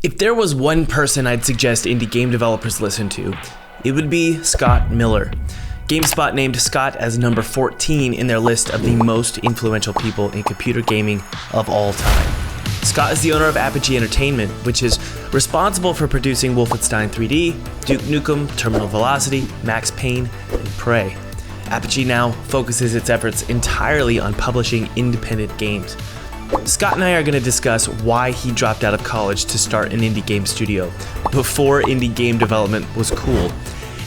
If there was one person I'd suggest indie game developers listen to, it would be Scott Miller. GameSpot named Scott as number 14 in their list of the most influential people in computer gaming of all time. Scott is the owner of Apogee Entertainment, which is responsible for producing Wolfenstein 3D, Duke Nukem, Terminal Velocity, Max Payne, and Prey. Apogee now focuses its efforts entirely on publishing independent games. Scott and I are going to discuss why he dropped out of college to start an indie game studio before indie game development was cool,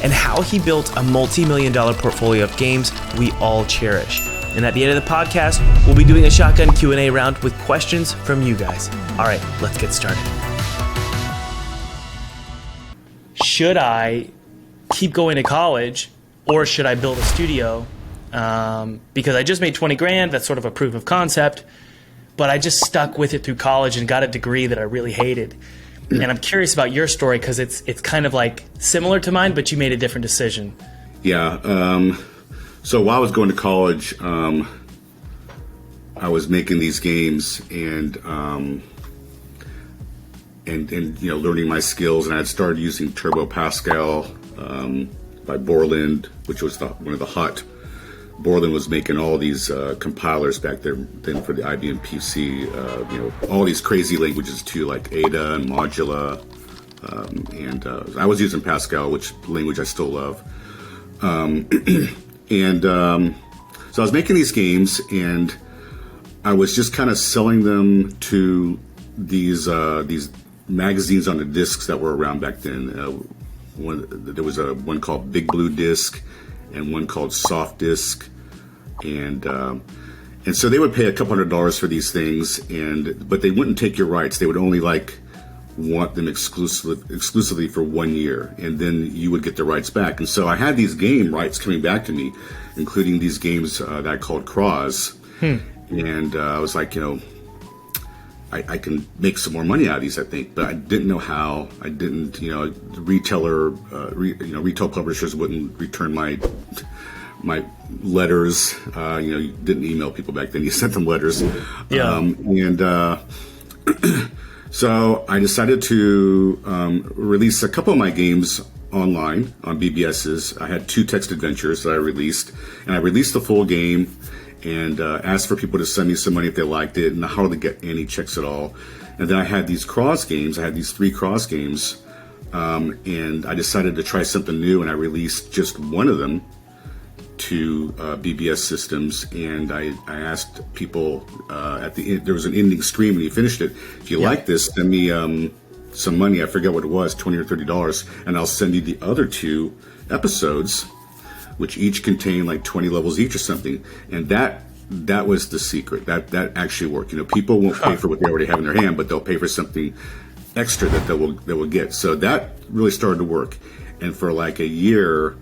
and how he built a multi-million-dollar portfolio of games we all cherish. And at the end of the podcast, we'll be doing a shotgun Q&A round with questions from you guys. All right, let's get started. Should I keep going to college, or should I build a studio? Because I just made 20 grand, that's sort of a proof of concept, but I just stuck with it through college and got a degree that I really hated. And I'm curious about your story because it's kind of like similar to mine, but you made a different decision. Yeah. So while I was going to college, I was making these games and learning my skills, and I had started using Turbo Pascal by Borland, which was one of the hot. Borland was making all these compilers back then for the IBM PC, all these crazy languages too, like Ada and Modula, and I was using Pascal, which language I still love. So I was making these games, and I was just kind of selling them to these magazines on the discs that were around back then. There was one called Big Blue Disc and one called Soft Disc, and so they would pay a couple $100 for these things, but they wouldn't take your rights. They would only want them exclusively for 1 year, and then you would get the rights back. And so I had these game rights coming back to me, including these games that I called Craws, and I was like, I can make some more money out of these, I think, but I didn't know how. I didn't, retail publishers wouldn't return my letters. You didn't email people back then; you sent them letters. Yeah. So I decided to release a couple of my games online on BBSs. I had 2 text adventures that I released, and I released the full game. And asked for people to send me some money if they liked it, and I hardly get any checks at all. And then I had these Cross games. I had these 3 Cross games, and I decided to try something new, and I released just one of them to BBS systems. And I asked people at the end, there was an ending screen when you finished it, if you like this, send me some money. I forget what it was, $20 or $30, and I'll send you the other 2 episodes, which each contain like 20 levels each or something. And that was the secret. That actually worked. People won't pay for what they already have in their hand, but they'll pay for something extra that they will get. So that really started to work. And for like a year,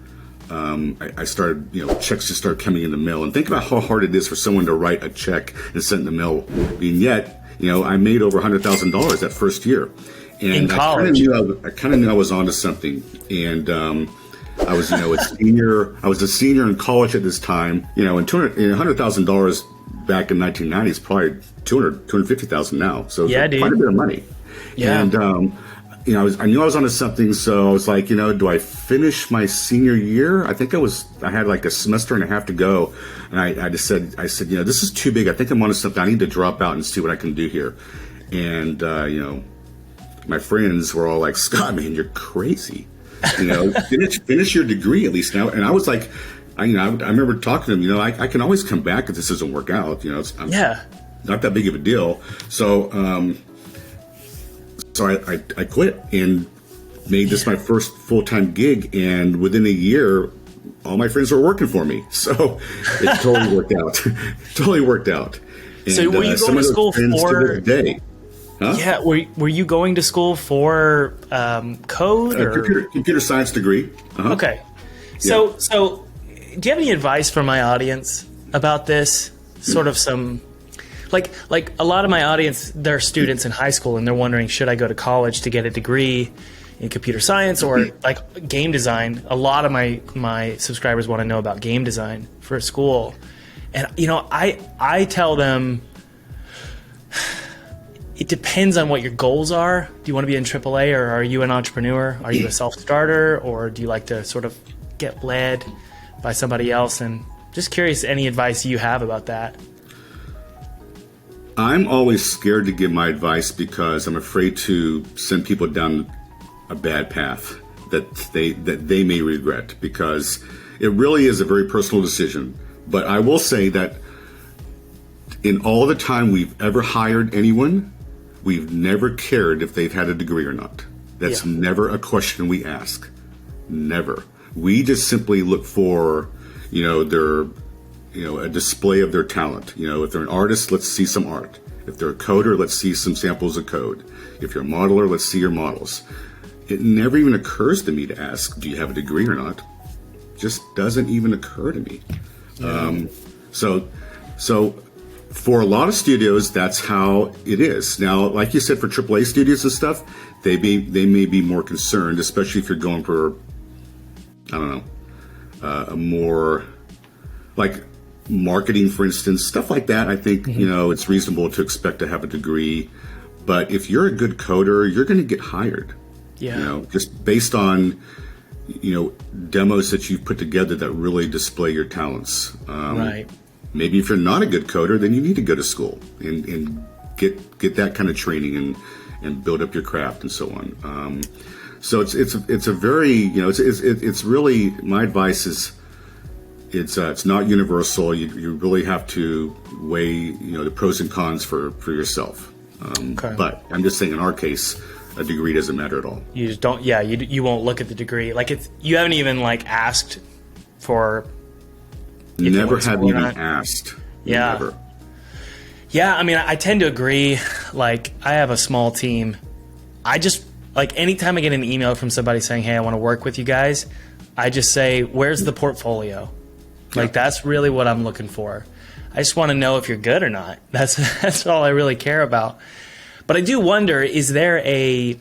I started, checks just started coming in the mail. And think about how hard it is for someone to write a check and send in the mail. And yet, I made over $100,000 that first year. And in college. I kind of knew I was onto something. And I was, a senior. I was a senior in college at this time. And $100,000 back in 1990 is probably $250,000 now. So it's quite a bit of money. Yeah. And I knew I was onto something. So I was like, do I finish my senior year? I think I had like a semester and a half to go, and I said, this is too big. I think I'm onto something. I need to drop out and see what I can do here. And my friends were all like, Scott, man, you're crazy. Finish your degree at least now. And I was like, I remember talking to them, I can always come back if this doesn't work out. It's not that big of a deal. So, I quit and made this my first full-time gig. And within a year, all my friends were working for me. So it totally worked out. And, so were you going to school for day? Huh? Yeah, were you going to school for code or computer science degree? Uh-huh. Okay, so do you have any advice for my audience about this? Sort of some, like a lot of my audience, they're students in high school and they're wondering, should I go to college to get a degree in computer science or like game design? A lot of my subscribers want to know about game design for school, and I tell them, it depends on what your goals are. Do you want to be in AAA, or are you an entrepreneur? Are you a self-starter, or do you like to sort of get led by somebody else? And just curious, any advice you have about that? I'm always scared to give my advice because I'm afraid to send people down a bad path that they may regret, because it really is a very personal decision. But I will say that in all the time we've ever hired anyone, we've never cared if they've had a degree or not. That's never a question we ask. Never. We just simply look for, a display of their talent. If they're an artist, let's see some art. If they're a coder, let's see some samples of code. If you're a modeler, let's see your models. It never even occurs to me to ask, do you have a degree or not? Just doesn't even occur to me. So for a lot of studios, that's how it is. Now, like you said, for AAA studios and stuff, they may be more concerned, especially if you're going for, a more like marketing, for instance, stuff like that. I think, it's reasonable to expect to have a degree. But if you're a good coder, you're going to get hired. Yeah. Just based on, demos that you've put together that really display your talents. Right. Maybe if you're not a good coder, then you need to go to school and get that kind of training and build up your craft and so on. So it's a very, it's really, my advice is, it's not universal. You really have to weigh, the pros and cons for yourself. Okay. But I'm just saying, in our case, a degree doesn't matter at all. You just don't, you won't look at the degree. Like, you haven't even asked for. Never have even asked. Yeah. Never. Yeah, I mean, I tend to agree. Like, I have a small team. I just, anytime I get an email from somebody saying, hey, I want to work with you guys, I just say, where's the portfolio? That's really what I'm looking for. I just want to know if you're good or not. That's all I really care about. But I do wonder, is there is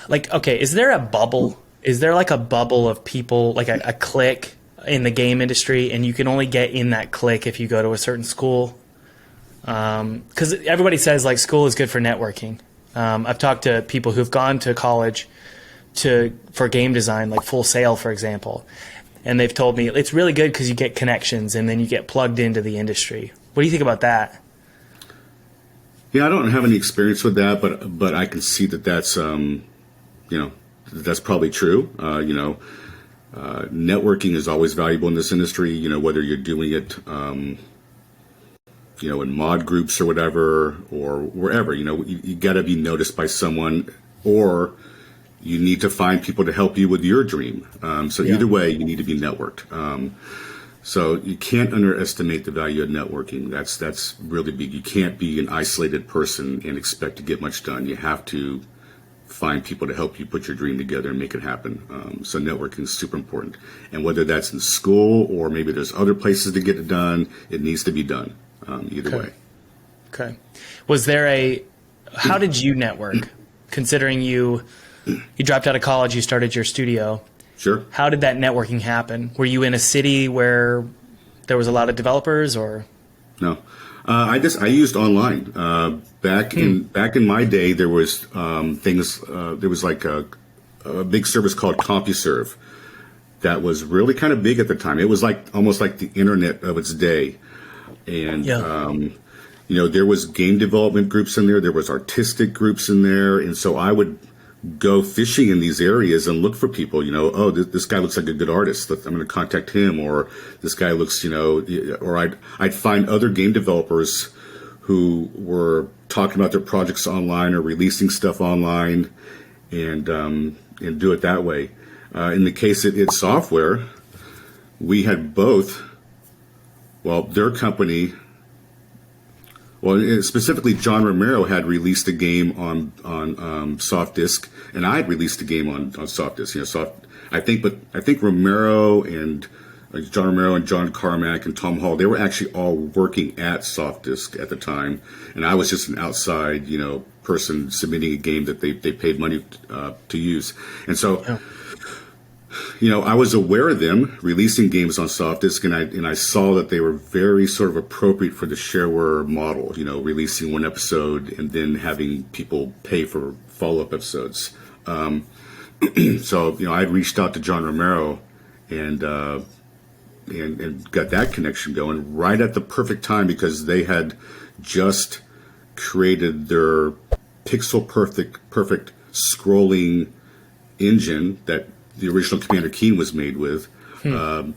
there a bubble? Is there a bubble of people, like a clique in the game industry, and you can only get in that clique if you go to a certain school? Because everybody says school is good for networking. I've talked to people who've gone to college for game design, like Full Sail, for example, and they've told me it's really good because you get connections and then you get plugged into the industry. What do you think about that? Yeah, I don't have any experience with that, but I can see that's that's probably true. Networking is always valuable in this industry. Whether you're doing it, in mod groups or whatever, or wherever. You got to be noticed by someone, or you need to find people to help you with your dream. Either way, you need to be networked. So you can't underestimate the value of networking. That's really big. You can't be an isolated person and expect to get much done. You have to find people to help you put your dream together and make it happen. So networking is super important. And whether that's in school or maybe there's other places to get it done, it needs to be done either way. Okay. How did you network? Considering you dropped out of college, you started your studio. Sure. How did that networking happen? Were you in a city where there was a lot of developers, or? No, I used online. Back in my day, there was things. There was a big service called CompuServe that was really kind of big at the time. It was almost like the internet of its day, and there was game development groups in there. There was artistic groups in there, and so I would go fishing in these areas and look for people, this guy looks like a good artist. I'm going to contact him. Or this guy looks, or I'd find other game developers who were talking about their projects online or releasing stuff online and do it that way. In the case of id Software, we had both, their company, specifically, John Romero had released a game on soft disk, and I had released a game on soft disk. I think Romero and John Romero and John Carmack and Tom Hall, they were actually all working at soft disk at the time, and I was just an outside, person submitting a game that they paid money to use, and so. I was aware of them releasing games on soft disk, and I saw that they were very sort of appropriate for the shareware model. Releasing one episode and then having people pay for follow-up episodes. So I reached out to John Romero and got that connection going right at the perfect time, because they had just created their pixel perfect scrolling engine that the original Commander Keen was made with. And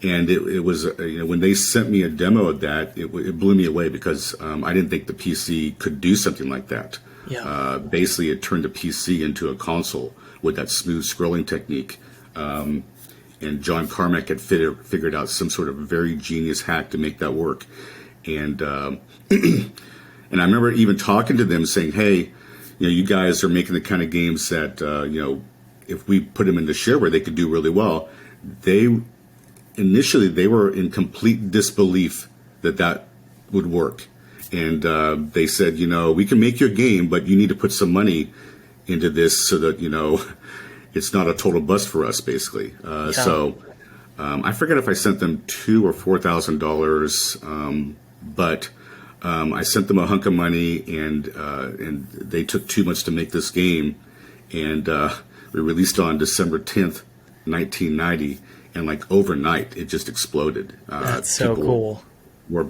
it was, when they sent me a demo of that, it blew me away, because I didn't think the PC could do something like that. Yeah. Basically, it turned a PC into a console with that smooth scrolling technique. And John Carmack had figured out some sort of very genius hack to make that work. And and I remember even talking to them saying, hey, you guys are making the kind of games that, if we put them into shareware, they could do really well. Initially, they were in complete disbelief that would work. And they said, we can make your game, but you need to put some money into this so that, it's not a total bust for us, basically. So I forget if I sent them $2,000 or $4,000, but I sent them a hunk of money, and they took 2 months to make this game, and we released it on December 10th, 1990, and like overnight it just exploded. That's so cool. Were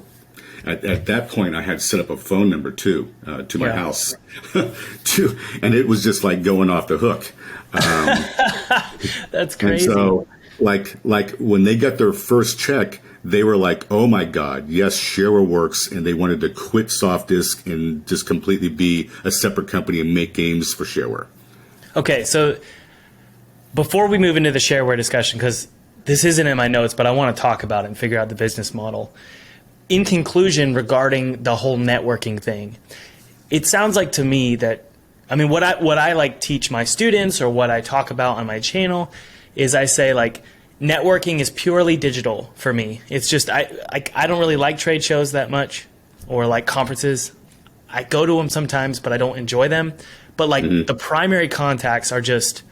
at that point, I had set up a phone number too to my house, and it was just like going off the hook. That's crazy. And so, like when they got their first check, they were like, "Oh my God, yes, shareware works," and they wanted to quit soft disk and just completely be a separate company and make games for shareware. Okay, so before we move into the shareware discussion, because this isn't in my notes, but I want to talk about it and figure out the business model. In conclusion, regarding the whole networking thing, it sounds like to me that, what I like teach my students, or what I talk about on my channel, is I say like networking is purely digital for me. It's just I don't really like trade shows that much, or like conferences. I go to them sometimes, but I don't enjoy them. But like the primary contacts are just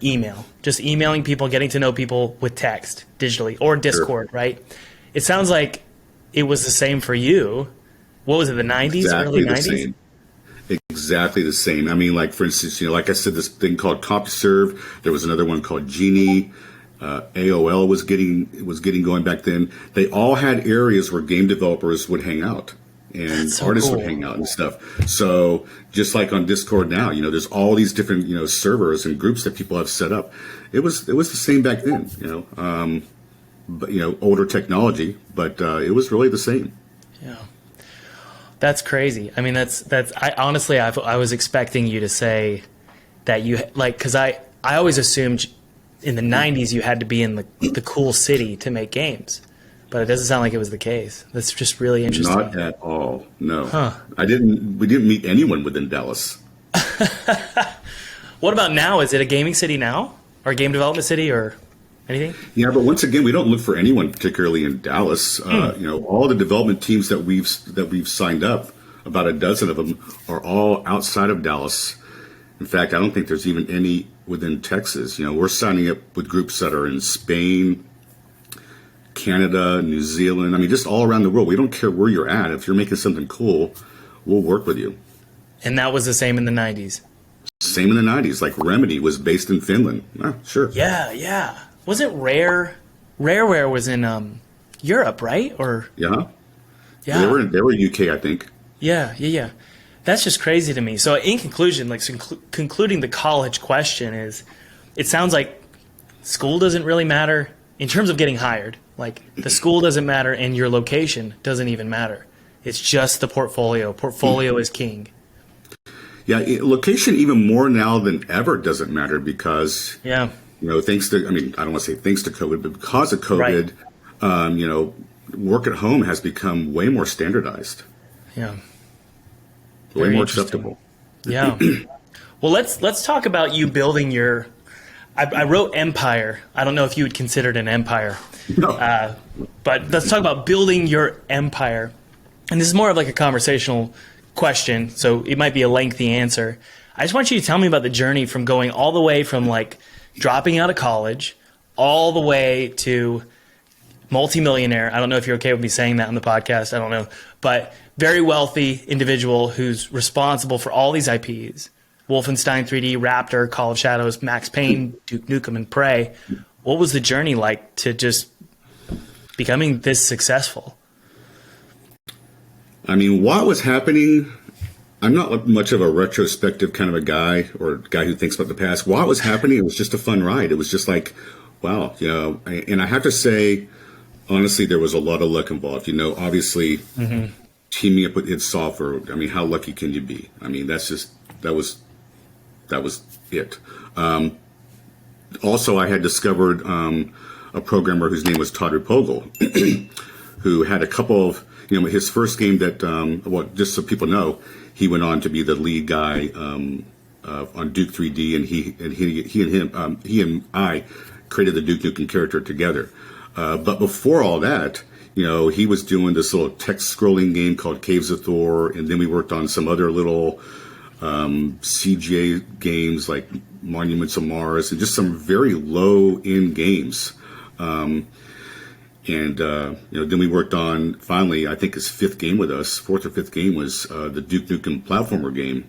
email, just emailing people, getting to know people with text digitally, or Discord, right? It sounds like it was the same for you. What was it, the 90s, Exactly early 90s? Same. Exactly the same. Like for instance, like I said, this thing called CompuServe. There was another one called Genie. AOL was getting going back then. They all had areas where game developers would hang out, and so artists cool. would hang out and stuff. So just like on Discord now, there's all these different servers and groups that people have set up. It was the same back then. But older technology, but it was really the same. Yeah. That's crazy. I honestly, I was expecting you to say that you, like, because I always assumed in the 90s you had to be in the cool city to make games, but it doesn't sound like it was the case. That's just really interesting. Not at all. No. Huh. We didn't meet anyone within Dallas. What about now? Is it a gaming city now, or a game development city, or anything? Yeah, but once again, we don't look for anyone particularly in Dallas. All the development teams that we've signed up, about a dozen of them, are all outside of Dallas. In fact, I don't think there's even any within Texas. We're signing up with groups that are in Spain, Canada, New Zealand. Just all around the world. We don't care where you're at. If you're making something cool, we'll work with you. And that was the same in the 90s? Same in the 90s. Like Remedy was based in Finland. Sure. Yeah. Wasn't Rareware was in Europe, right? Or yeah. They were UK, I think. Yeah. That's just crazy to me. So in conclusion, concluding the college question is, it sounds like school doesn't really matter in terms of getting hired. Like the school doesn't matter, and your location doesn't even matter. It's just the portfolio. Portfolio is king. Yeah, location even more now than ever doesn't matter, because thanks to, I don't want to say thanks to COVID, but because of COVID, right. Work at home has become way more standardized. Yeah. Way more acceptable. Yeah. Well, let's talk about you building your, I wrote empire. I don't know if you would consider it an empire. No. But let's talk about building your empire. And this is more of like a conversational question, so it might be a lengthy answer. I just want you to tell me about the journey from going all the way from like dropping out of college all the way to multimillionaire. I don't know if you're okay with me saying that on the podcast. I don't know. But very wealthy individual who's responsible for all these IPs. Wolfenstein 3D, Raptor, Call of Shadows, Max Payne, Duke Nukem, and Prey. What was the journey like to just becoming this successful? I mean, what was happening, I'm not much of a retrospective kind of a guy or a guy who thinks about the past. What was happening, it was just a fun ride. It was just like, wow, and I have to say, honestly, there was a lot of luck involved. Obviously, teaming up with id Software, I mean, how lucky can you be? I mean, that was it. Also, I had discovered a programmer whose name was Todd Repogel, who had a couple of, his first game that, just so people know, he went on to be the lead guy on Duke 3D, and he and I created the Duke Nukem character together. But before all that, he was doing this little text scrolling game called Caves of Thor, and then we worked on some other little CGA games like Monuments of Mars, and just some very low-end games. Then we worked on, finally, I think his fourth or fifth game was the Duke Nukem platformer game.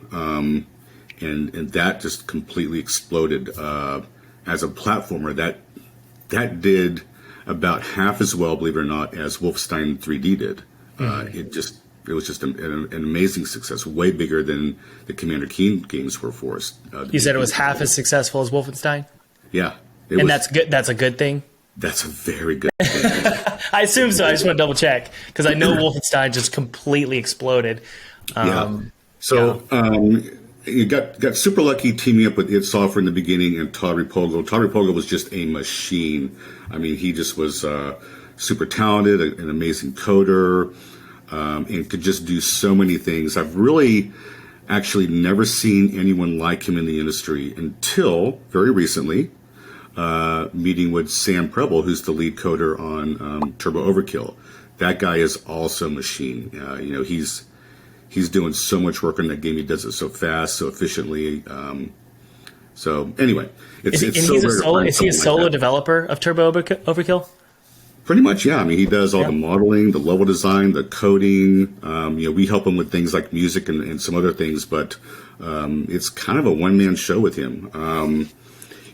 And that just completely exploded as a platformer. That did about half as well, believe it or not, as Wolfenstein 3D did. It was just an amazing success, way bigger than the Commander Keen games were for us. You said it was half as successful as Wolfenstein? Yeah. That's good. That's a good thing? That's a very good thing. I assume so. I just want to double check because I know Wolfenstein just completely exploded. You got super lucky teaming up with id Software in the beginning and Todd Repogel. Todd Repogel was just a machine. I mean, he just was super talented, an amazing coder, and could just do so many things. I've really actually never seen anyone like him in the industry until very recently, meeting with Sam Preble, who's the lead coder on Turbo Overkill. That guy is also a machine. He's doing so much work on that game. He does it so fast, so efficiently. So anyway, is he a solo developer of Turbo Overkill? Pretty much, yeah. I mean, he does all the modeling, the level design, the coding. We help him with things like music and some other things, but it's kind of a one-man show with him.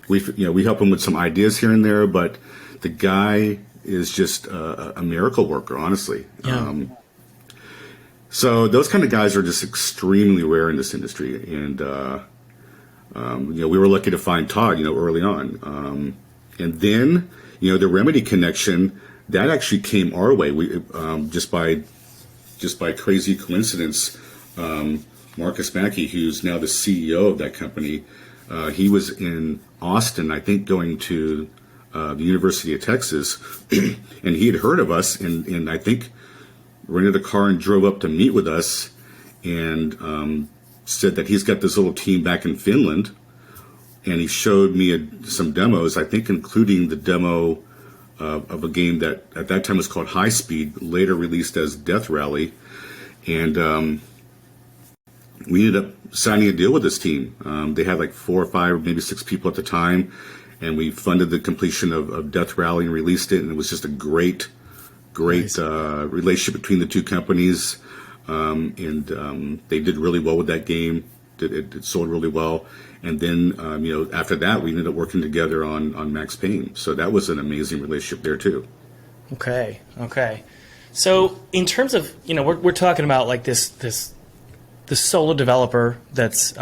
We help him with some ideas here and there, but the guy is just a miracle worker, honestly. Yeah. So those kind of guys are just extremely rare in this industry, and we were lucky to find Todd, early on, and then the Remedy connection that actually came our way. We just by crazy coincidence, Marcus Mackey, who's now the CEO of that company, he was in Austin, I think, going to the University of Texas, and he had heard of us, and I think rented a car and drove up to meet with us, and said that he's got this little team back in Finland, and he showed me some demos, I think including the demo of a game that at that time was called High Speed, later released as Death Rally, and we ended up signing a deal with this team. They had like 4 or 5, maybe 6 people at the time, and we funded the completion of Death Rally and released it, and it was just a great relationship between the two companies, and they did really well with that game. It sold really well, and then after that we ended up working together on Max Payne. So that was an amazing relationship there too. Okay. So in terms of we're talking about like this solo developer that's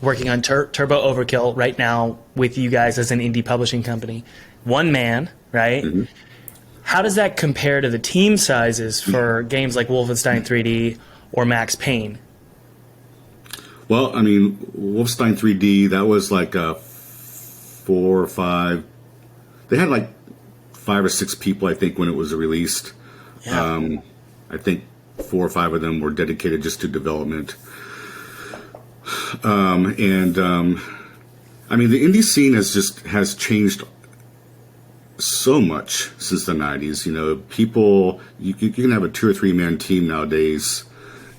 working on Turbo Overkill right now with you guys as an indie publishing company, one man, right? Mm-hmm. How does that compare to the team sizes for games like Wolfenstein 3D or Max Payne? Well, I mean, Wolfenstein 3D, that was like 4 or 5. They had like 5 or 6 people, I think, when it was released. Yeah. I think 4 or 5 of them were dedicated just to development. I mean, the indie scene has changed so much since the 90s. People, you can have a 2 or 3 man team nowadays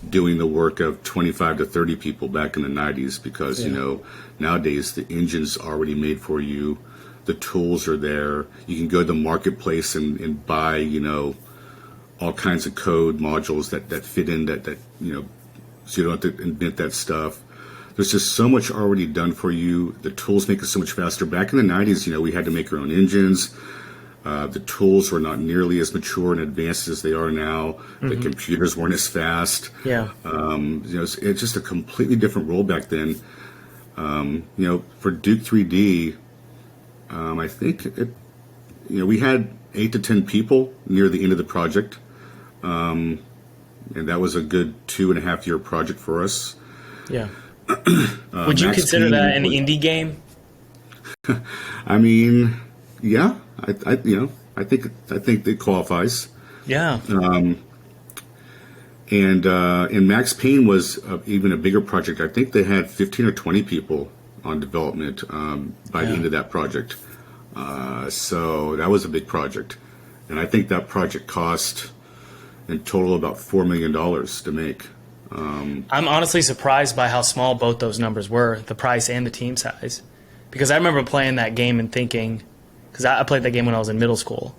doing the work of 25 to 30 people back in the 90s because, nowadays the engine's already made for you. The tools are there. You can go to the marketplace and buy, all kinds of code modules that fit in that, so you don't have to invent that stuff. There's just so much already done for you. The tools make it so much faster. Back in the 90s, we had to make our own engines. The tools were not nearly as mature and advanced as they are now. Mm-hmm. The computers weren't as fast. Yeah. It's just a completely different world back then. For Duke 3D, I think we had 8 to 10 people near the end of the project. And that was a good 2.5-year project for us. Yeah. Would you consider that an indie game? I mean, yeah. I think it qualifies. Yeah. And Max Payne was even a bigger project. I think they had 15 or 20 people on development by the end of that project. So that was a big project. And I think that project cost in total about $4 million to make. I'm honestly surprised by how small both those numbers were, the price and the team size. Because I remember playing that game and thinking, because I played that game when I was in middle school.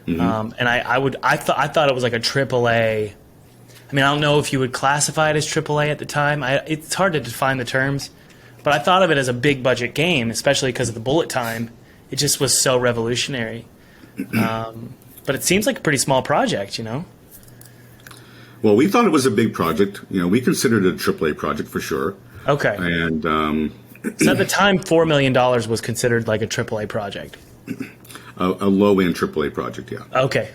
Mm-hmm. And I thought it was like a AAA. I mean, I don't know if you would classify it as AAA at the time. It's hard to define the terms. But I thought of it as a big budget game, especially because of the bullet time. It just was so revolutionary. But it seems like a pretty small project, Well, we thought it was a big project. We considered it a AAA project for sure. Okay. And so at the time, $4 million was considered like a AAA project. A low-end AAA project, yeah. Okay.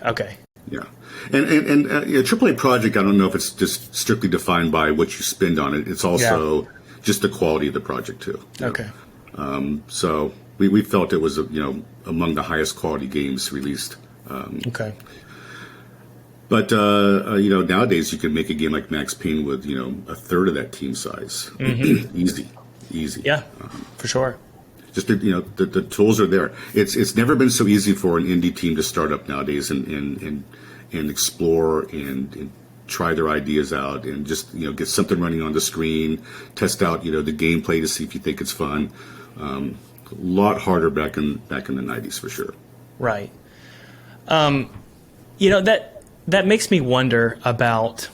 Yeah. And a AAA project, I don't know if it's just strictly defined by what you spend on it. It's also just the quality of the project, too. Okay. So we felt it was, among the highest quality games released. Okay. But, nowadays you can make a game like Max Payne with, a third of that team size. Mm-hmm. Easy. Yeah, for sure. Just, the tools are there. It's never been so easy for an indie team to start up nowadays and explore and try their ideas out and just, get something running on the screen, test out, the gameplay to see if you think it's fun. A lot harder back in the 90s for sure. Right. That makes me wonder about,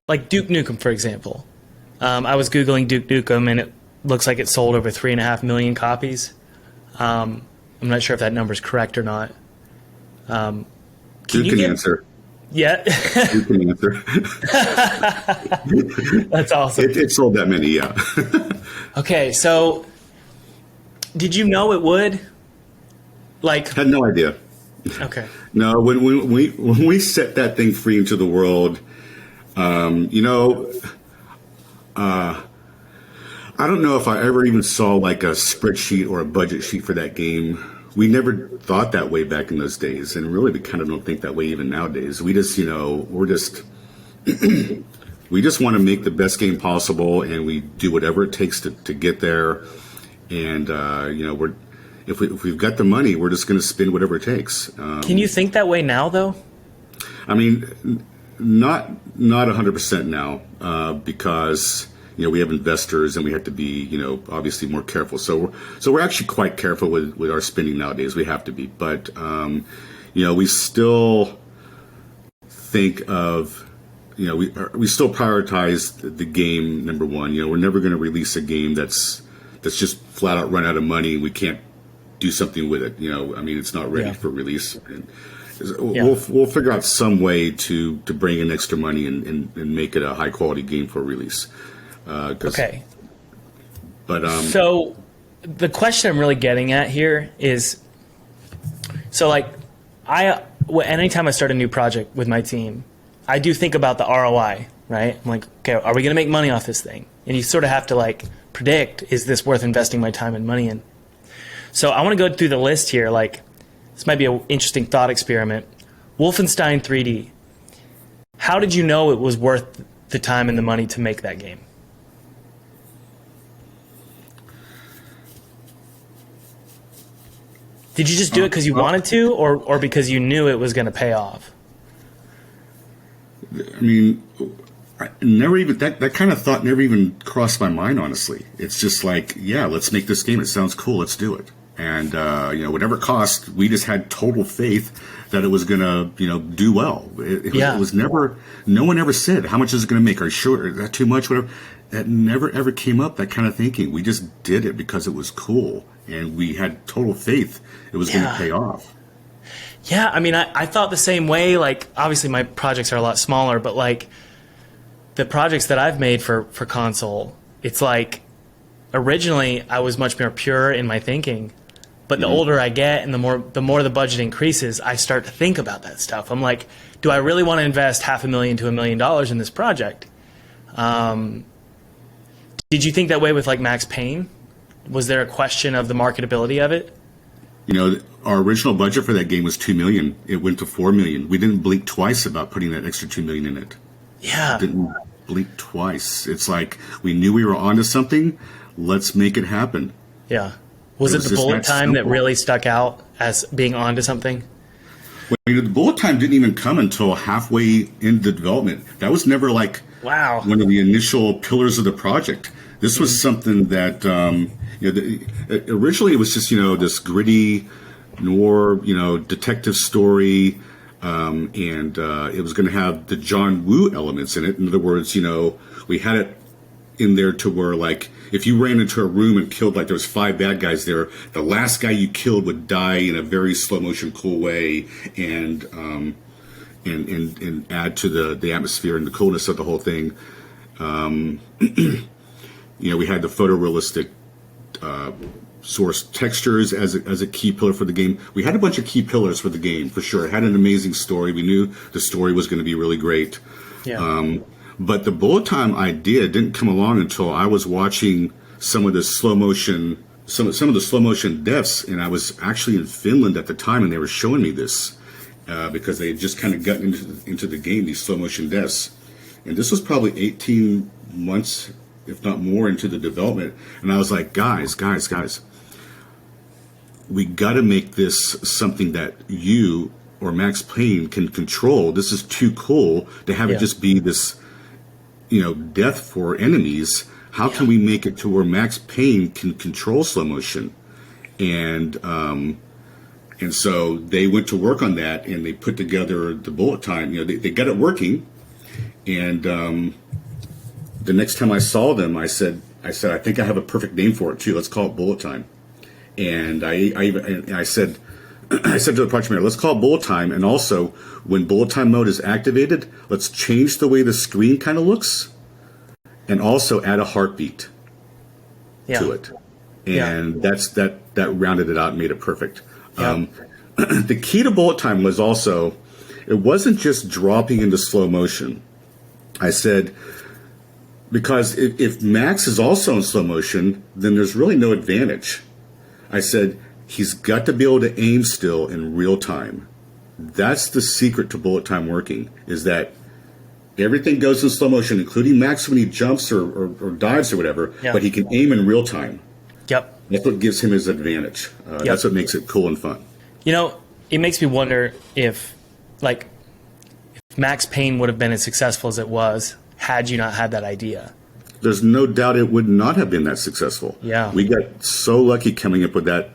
like, Duke Nukem, for example. I was Googling Duke Nukem, and it looks like it sold over 3.5 million copies. I'm not sure if that number's correct or not. Duke can answer. Yeah. Duke can answer. That's awesome. It sold that many, yeah. Okay, so did you know it would? Had no idea. Okay. No, when we set that thing free into the world, I don't know if I ever even saw like a spreadsheet or a budget sheet for that game. We never thought that way back in those days, and really we kind of don't think that way even nowadays. We just, we just want to make the best game possible, and we do whatever it takes to get there. And if we've got the money, we're just going to spend whatever it takes. Can you think that way now, though? I mean, not 100% now, because we have investors and we have to be obviously more careful. So we're actually quite careful with our spending nowadays. We have to be, but we still think of we still prioritize the game number one. We're never going to release a game that's just flat out run out of money and we can't do something with it. I mean, it's not ready for release. And we'll figure out some way to bring in extra money and make it a high quality game for release. Okay. But so the question I'm really getting at here is, anytime I start a new project with my team, I do think about the ROI, right? I'm like, okay, are we going to make money off this thing? And you sort of have to predict, is this worth investing my time and money in? So I want to go through the list here. This might be an interesting thought experiment. Wolfenstein 3D. How did you know it was worth the time and the money to make that game? Did you just do it because you wanted to, or because you knew it was going to pay off? I mean, never even that kind of thought never even crossed my mind. Honestly, it's just let's make this game. It sounds cool. Let's do it. And whatever it cost, we just had total faith that it was going to, do well. It was never, no one ever said, how much is it going to make? Are you sure? Is that too much? Whatever. That never, ever came up, that kind of thinking. We just did it because it was cool. And we had total faith it was going to pay off. Yeah, I mean, I thought the same way. Like, obviously my projects are a lot smaller, but like the projects that I've made for console, it's like originally I was much more pure in my thinking. But the older I get and the more the budget increases, I start to think about that stuff. I'm like, do I really want to invest $500,000 to $1 million in this project? Did you think that way with like Max Payne? Was there a question of the marketability of it? Our original budget for that game was $2 million. It went to $4 million. We didn't blink twice about putting that extra $2 million in it. Yeah. Didn't blink twice. It's like we knew we were onto something. Let's make it happen. Yeah. Was it the bullet time that really stuck out as being onto something? Well, the bullet time didn't even come until halfway into development. That was never like one of the initial pillars of the project. This was something that originally it was just this gritty noir detective story, and it was going to have the John Woo elements in it. In other words, we had it in there to where like if you ran into a room and killed like there was 5 bad guys there, the last guy you killed would die in a very slow motion cool way and add to the atmosphere and the coolness of the whole thing. We had the photorealistic source textures as a key pillar for the game. We had a bunch of key pillars for the game for sure. It had an amazing story. We knew the story was going to be really great. Yeah. But the bullet time idea didn't come along until I was watching some of the slow motion deaths, and I was actually in Finland at the time, and they were showing me this because they had just kind of gotten into the game, these slow motion deaths, and this was probably 18 months, if not more, into the development, and I was like, guys, we got to make this something that you or Max Payne can control. This is too cool to have it just be this. Death for enemies. How can we make it to where Max Payne can control slow motion? And so they went to work on that, and they put together the bullet time. They got it working. And the next time I saw them, I said, I think I have a perfect name for it too. Let's call it bullet time. And I said to the project manager, let's call it bullet time. And also, when bullet time mode is activated, let's change the way the screen kind of looks and also add a heartbeat to it. And that rounded it out and made it perfect. The key to bullet time was also, it wasn't just dropping into slow motion. I said, because if Max is also in slow motion, then there's really no advantage. I said, he's got to be able to aim still in real time. That's the secret to bullet time working, is that everything goes in slow motion, including Max when he jumps or dives or whatever, but he can aim in real time. Yep. That's what gives him his advantage. That's what makes it cool and fun. It makes me wonder if Max Payne would have been as successful as it was had you not had that idea. There's no doubt it would not have been that successful. Yeah. We got so lucky coming up with that.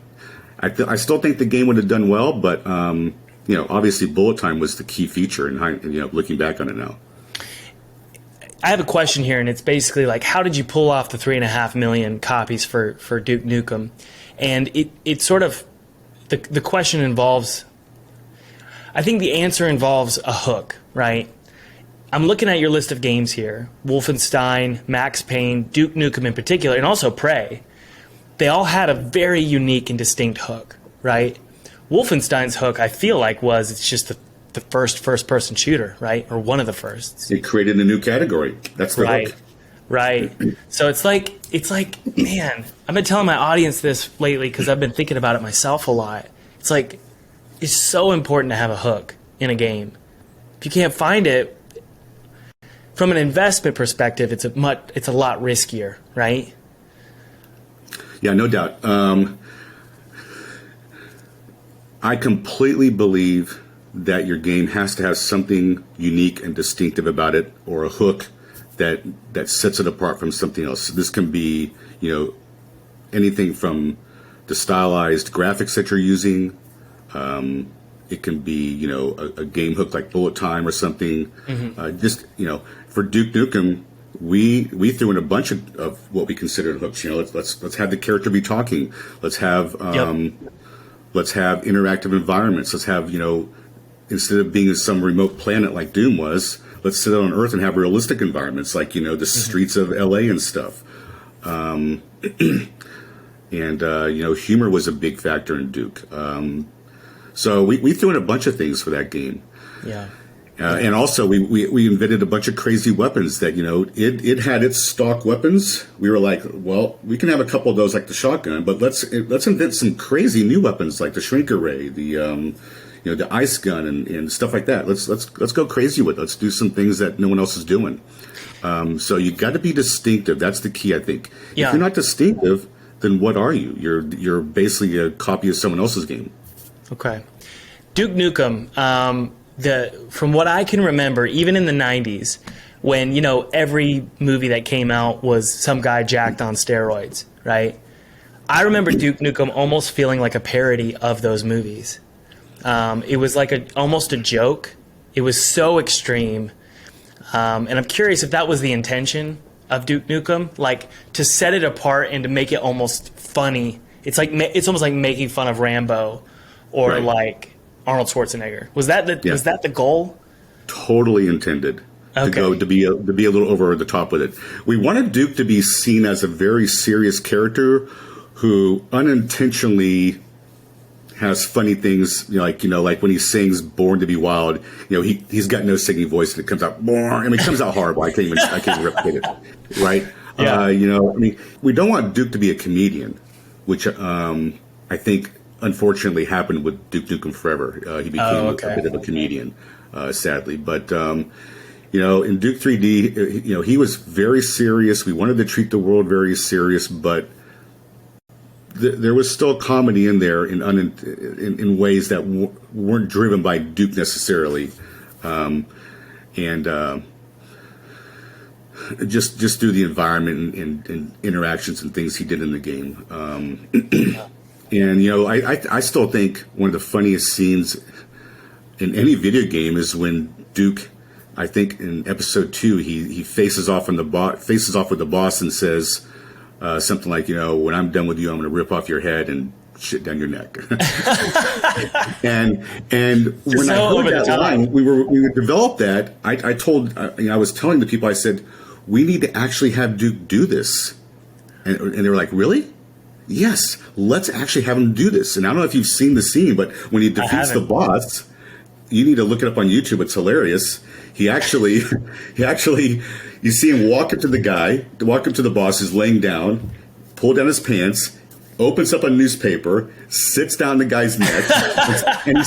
I still think the game would have done well, but obviously bullet time was the key feature. And looking back on it now, I have a question here, and it's basically like, how did you pull off the 3.5 million copies for Duke Nukem? And it sort of the question involves. I think the answer involves a hook, right? I'm looking at your list of games here: Wolfenstein, Max Payne, Duke Nukem in particular, and also Prey. They all had a very unique and distinct hook, right? Wolfenstein's hook, I feel like, it's just the first-person shooter, right? Or one of the firsts. It created a new category. That's the hook. Right. So it's like, man, I've been telling my audience this lately because I've been thinking about it myself a lot. It's like, it's so important to have a hook in a game. If you can't find it, from an investment perspective, it's a lot riskier, right? Yeah, no doubt. I completely believe that your game has to have something unique and distinctive about it, or a hook that sets it apart from something else. This can be, anything from the stylized graphics that you're using. It can be, you know, a game hook like Bullet Time or something. Just, you know, for Duke Nukem, we threw in a bunch of what we considered hooks. You know, let's have the character be talking. Let's have let's have interactive environments. Let's have, you know, instead of being in some remote planet like Doom was, let's sit on Earth and have realistic environments like, you know, the streets of LA and stuff. And you know, humor was a big factor in Duke. So we threw in a bunch of things for that game. Yeah. And also we invented a bunch of crazy weapons that, you know, it had its stock weapons. We were like, well, we can have a couple of those like the shotgun, but let's invent some crazy new weapons like the shrink array, the you know, the ice gun and stuff like that. Let's go crazy with it. Let's do some things that no one else is doing. So you got to be distinctive. That's the key, I think. Yeah. If you're not distinctive, then what are you? You're basically a copy of someone else's game. Okay. Duke Nukem, from what I can remember, even in the 90s, when, you know, every movie that came out was some guy jacked on steroids, right? I remember Duke Nukem almost feeling like a parody of those movies. It was like almost a joke. It was so extreme. And I'm curious if that was the intention of Duke Nukem, like to set it apart and to make it almost funny. It's almost like making fun of Rambo or like Arnold Schwarzenegger. Was that the goal? Totally intended to be a little over the top with it. We wanted Duke to be seen as a very serious character who unintentionally has funny things, like when he sings "Born to Be Wild," he's got no singing voice and it comes out. It comes out horrible. I can't even replicate it. Right? Yeah. We don't want Duke to be a comedian, which I think unfortunately happened with Duke Nukem Forever. He became a bit of a comedian, sadly. But in Duke 3D, he was very serious. We wanted to treat the world very serious, but there was still comedy in there in ways that weren't driven by Duke necessarily, and just through the environment and interactions and things he did in the game. And I still think one of the funniest scenes in any video game is when Duke, I think in episode 2, he faces off with the boss and says something like, when I'm done with you, I'm going to rip off your head and shit down your neck. and when I heard that line, we would develop that. I was telling the people, I said, we need to actually have Duke do this, and they were like, really? Yes, let's actually have him do this. And I don't know if you've seen the scene, but when he defeats the boss, you need to look it up on YouTube. It's hilarious. He actually, you see him walk up to the boss who's laying down, pull down his pants, opens up a newspaper, sits down the guy's neck, and he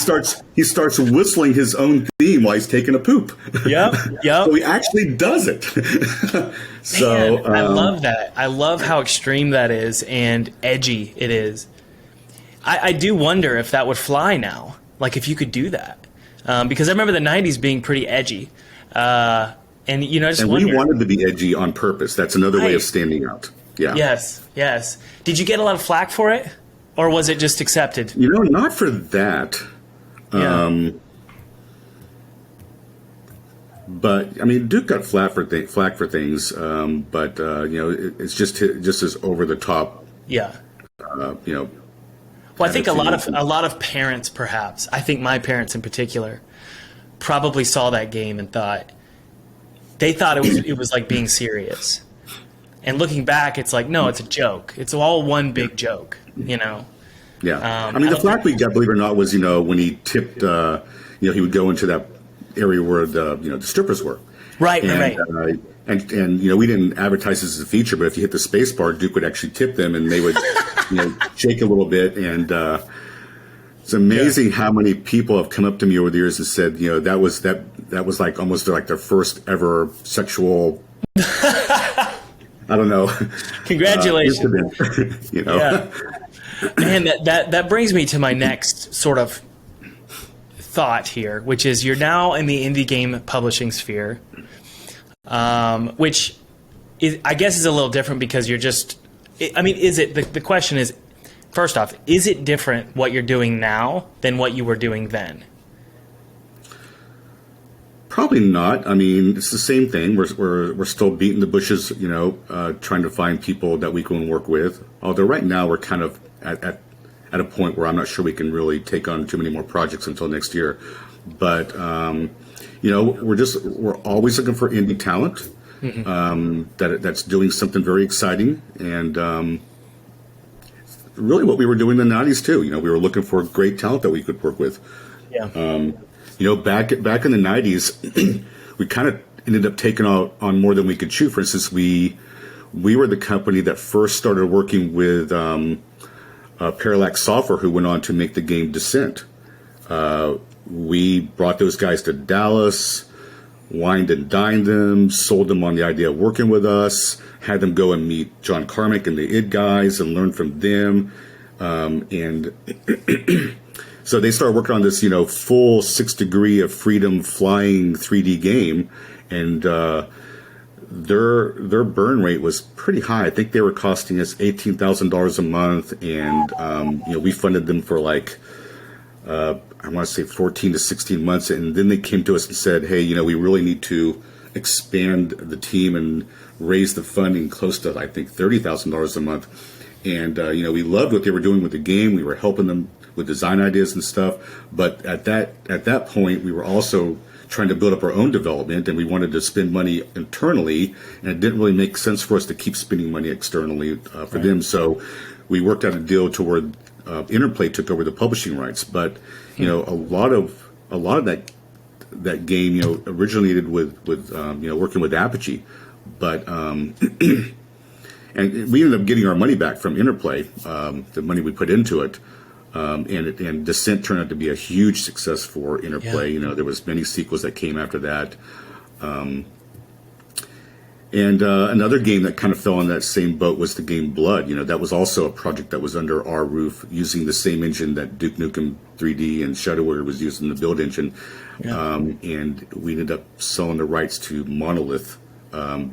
starts whistling his own theme while he's taking a poop. Yep. So he actually does it. So man, I love that. I love how extreme that is and edgy it is. I do wonder if that would fly now, like if you could do that, because I remember the '90s being pretty edgy, and we wanted to be edgy on purpose. That's another way of standing out. Yeah. Yes. Did you get a lot of flack for it, or was it just accepted? Not for that. Yeah. But I mean, Duke got flack for things. But it's just as over the top. Yeah. Well, I think a lot of parents, perhaps. I think my parents in particular, probably saw that game and thought it was like being serious. And looking back, it's like, no, it's a joke. It's all one big joke, Yeah. The flack we got, believe it or not, was, when he tipped, he would go into that area where the strippers were. Right. And we didn't advertise this as a feature, but if you hit the space bar, Duke would actually tip them and they would, shake a little bit. And it's amazing how many people have come up to me over the years and said, that was like almost like their first ever sexual I don't know. Congratulations. Yeah. And that brings me to my next sort of thought here, which is you're now in the indie game publishing sphere, which I guess is a little different because you're just, the question is, first off, is it different what you're doing now than what you were doing then? Probably not. I mean, it's the same thing. We're still beating the bushes, trying to find people that we can work with. Although right now we're kind of at a point where I'm not sure we can really take on too many more projects until next year. But we're always looking for indie talent that's doing something very exciting, and really what we were doing in the '90s too. We were looking for great talent that we could work with. Yeah. Back in the '90s, we kind of ended up taking on more than we could chew. For instance, we were the company that first started working with Parallax Software, who went on to make the game Descent. We brought those guys to Dallas, wined and dined them, sold them on the idea of working with us, had them go and meet John Carmack and the id guys and learn from them, and so they started working on this, full 6 degree of freedom flying 3D game, and their burn rate was pretty high. I think they were costing us $18,000 a month, and we funded them for I want to say 14 to 16 months, and then they came to us and said, hey, we really need to expand the team and raise the funding close to, I think, $30,000 a month. And, we loved what they were doing with the game. We were helping them with design ideas and stuff. But at that point, we were also trying to build up our own development, and we wanted to spend money internally, and it didn't really make sense for us to keep spending money externally for them. So we worked out a deal to where Interplay took over the publishing rights. But a lot of that game originated with working with Apogee, but and we ended up getting our money back from Interplay, the money we put into it. And Descent turned out to be a huge success for Interplay. Yeah. There was many sequels that came after that. And another game that kind of fell on that same boat was the game Blood. That was also a project that was under our roof using the same engine that Duke Nukem 3D and Shadow Warrior was using, the build engine. Yeah. And we ended up selling the rights to Monolith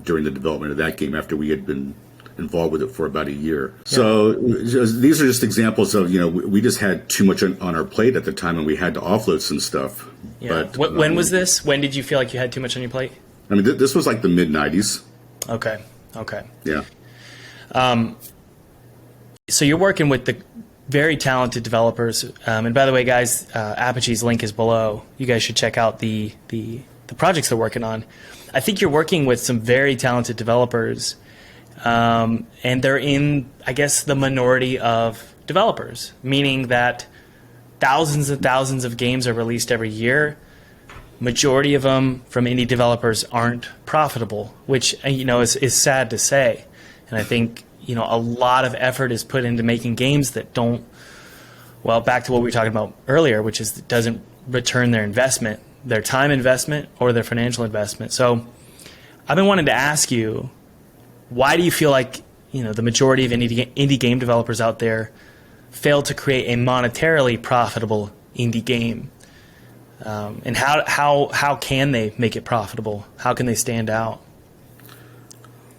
during the development of that game after we had been involved with it for about a year. Yeah. So these are just examples of, we just had too much on our plate at the time, and we had to offload some stuff. Yeah. But when was this? When did you feel like you had too much on your plate? I mean, this was like the mid-'90s. Okay. Yeah. So you're working with the very talented developers. And by the way, guys, Apogee's link is below. You guys should check out the projects they're working on. I think you're working with some very talented developers, and they're in, I guess, the minority of developers, meaning that thousands and thousands of games are released every year. Majority of them from indie developers aren't profitable, which is sad to say. And I think a lot of effort is put into making games that don't, well, back to what we were talking about earlier, which is it doesn't return their investment, their time investment or their financial investment. So I've been wanting to ask you, why do you feel like the majority of indie game developers out there fail to create a monetarily profitable indie game? And how can they make it profitable? How can they stand out?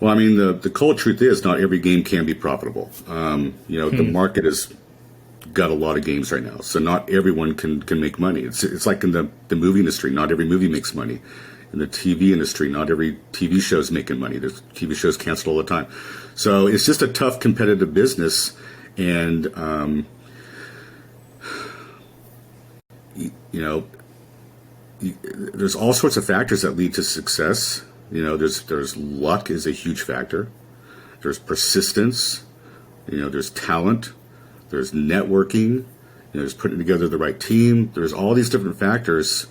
Well, I mean, the cold truth is not every game can be profitable. The market has got a lot of games right now, so not everyone can make money. It's like in the movie industry, not every movie makes money. In the TV industry, not every TV show is making money. There's TV shows canceled all the time. So it's just a tough competitive business, and there's all sorts of factors that lead to success. There's luck is a huge factor. There's persistence. There's talent. There's networking. There's putting together the right team. There's all these different factors.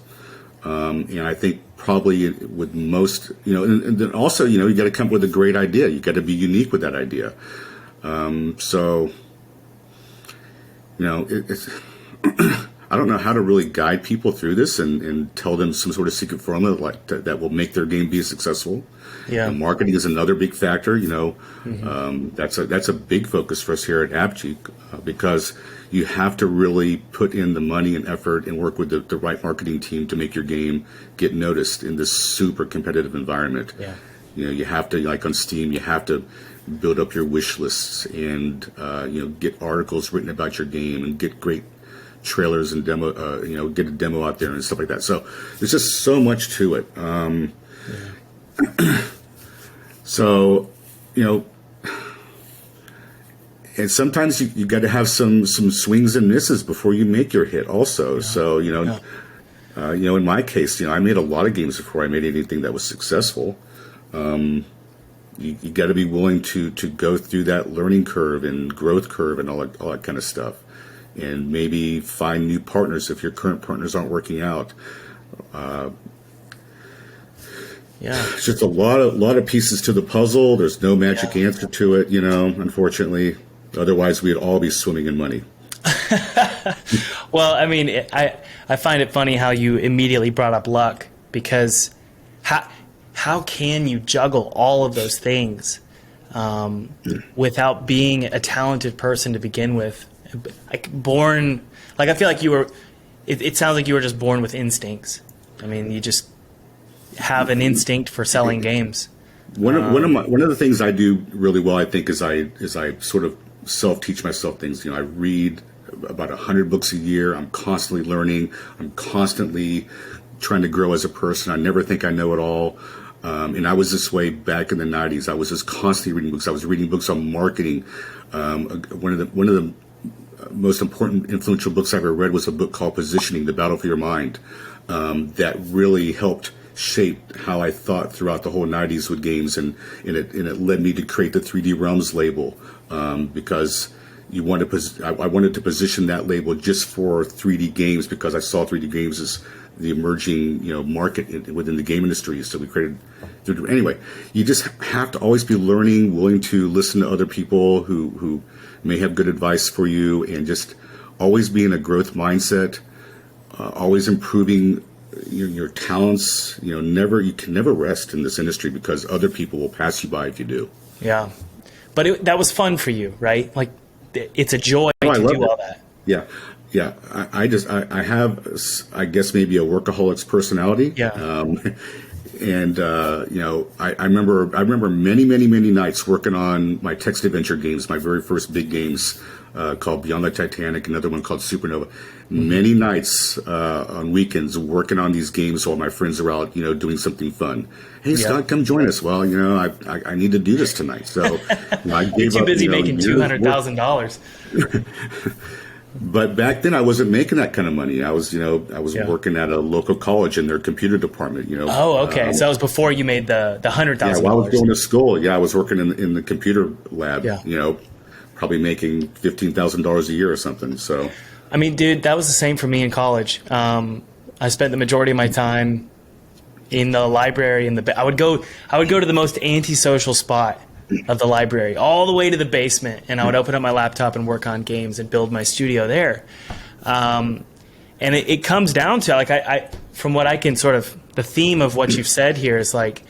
And I think probably with most, and then also, you got to come up with a great idea. You got to be unique with that idea. It's I don't know how to really guide people through this and tell them some sort of secret formula that will make their game be successful. Yeah, marketing is another big factor. That's a big focus for us here at Apogee because you have to really put in the money and effort and work with the right marketing team to make your game get noticed in this super competitive environment. Yeah, you have to, like on Steam, you have to build up your wish lists and, get articles written about your game and get great trailers and demo, get a demo out there and stuff like that. So there's just so much to it. So, and sometimes you got to have some swings and misses before you make your hit also. So, in my case, I made a lot of games before I made anything that was successful. You got to be willing to go through that learning curve and growth curve and all that kind of stuff, and maybe find new partners if your current partners aren't working out. It's just a lot of pieces to the puzzle. There's no magic answer to it, unfortunately. Otherwise, we'd all be swimming in money. Well, I mean, I find it funny how you immediately brought up luck, because how can you juggle all of those things without being a talented person to begin with? I feel like you were. It sounds like you were just born with instincts. I mean, you just have an instinct for selling games. One of the things I do really well, I think, is I sort of self-teach myself things. I read about 100 books a year. I'm constantly learning. I'm constantly trying to grow as a person. I never think I know it all. And I was this way back in the 90s. I was just constantly reading books. I was reading books on marketing. One of the most important, influential books I ever read was a book called Positioning: The Battle for Your Mind. That really helped shape how I thought throughout the whole 90s with games, and it led me to create the 3D Realms label, because I wanted to position that label just for 3D games, because I saw 3D games as the emerging market within the game industry. So we created. Anyway, you just have to always be learning, willing to listen to other people who may have good advice for you, and just always be in a growth mindset, always improving your talents. You can never rest in this industry, because other people will pass you by if you do. Yeah, but that was fun for you, right? Like, it's a joy to do all that. Yeah. I have, I guess, maybe a workaholic's personality. Yeah. I remember many nights working on my text adventure games, my very first big games, called Beyond the Titanic, another one called Supernova. Many nights on weekends working on these games while my friends are out, doing something fun. Hey, Scott, come join us. Well, I need to do this tonight. So I gave You're too up, busy making $200,000. But back then I wasn't making that kind of money. I was working at a local college in their computer department. Oh, okay. So that was before you made the $100,000. Yeah, while I was going to school. Yeah, I was working in the computer lab. Yeah. Probably making $15,000 a year or something. So, I mean, dude, that was the same for me in college. I spent the majority of my time in the library. I would go to the most antisocial spot of the library, all the way to the basement, and I would open up my laptop and work on games and build my studio there. And it comes down to, like, I from what I can sort of, the theme of what you've said here is like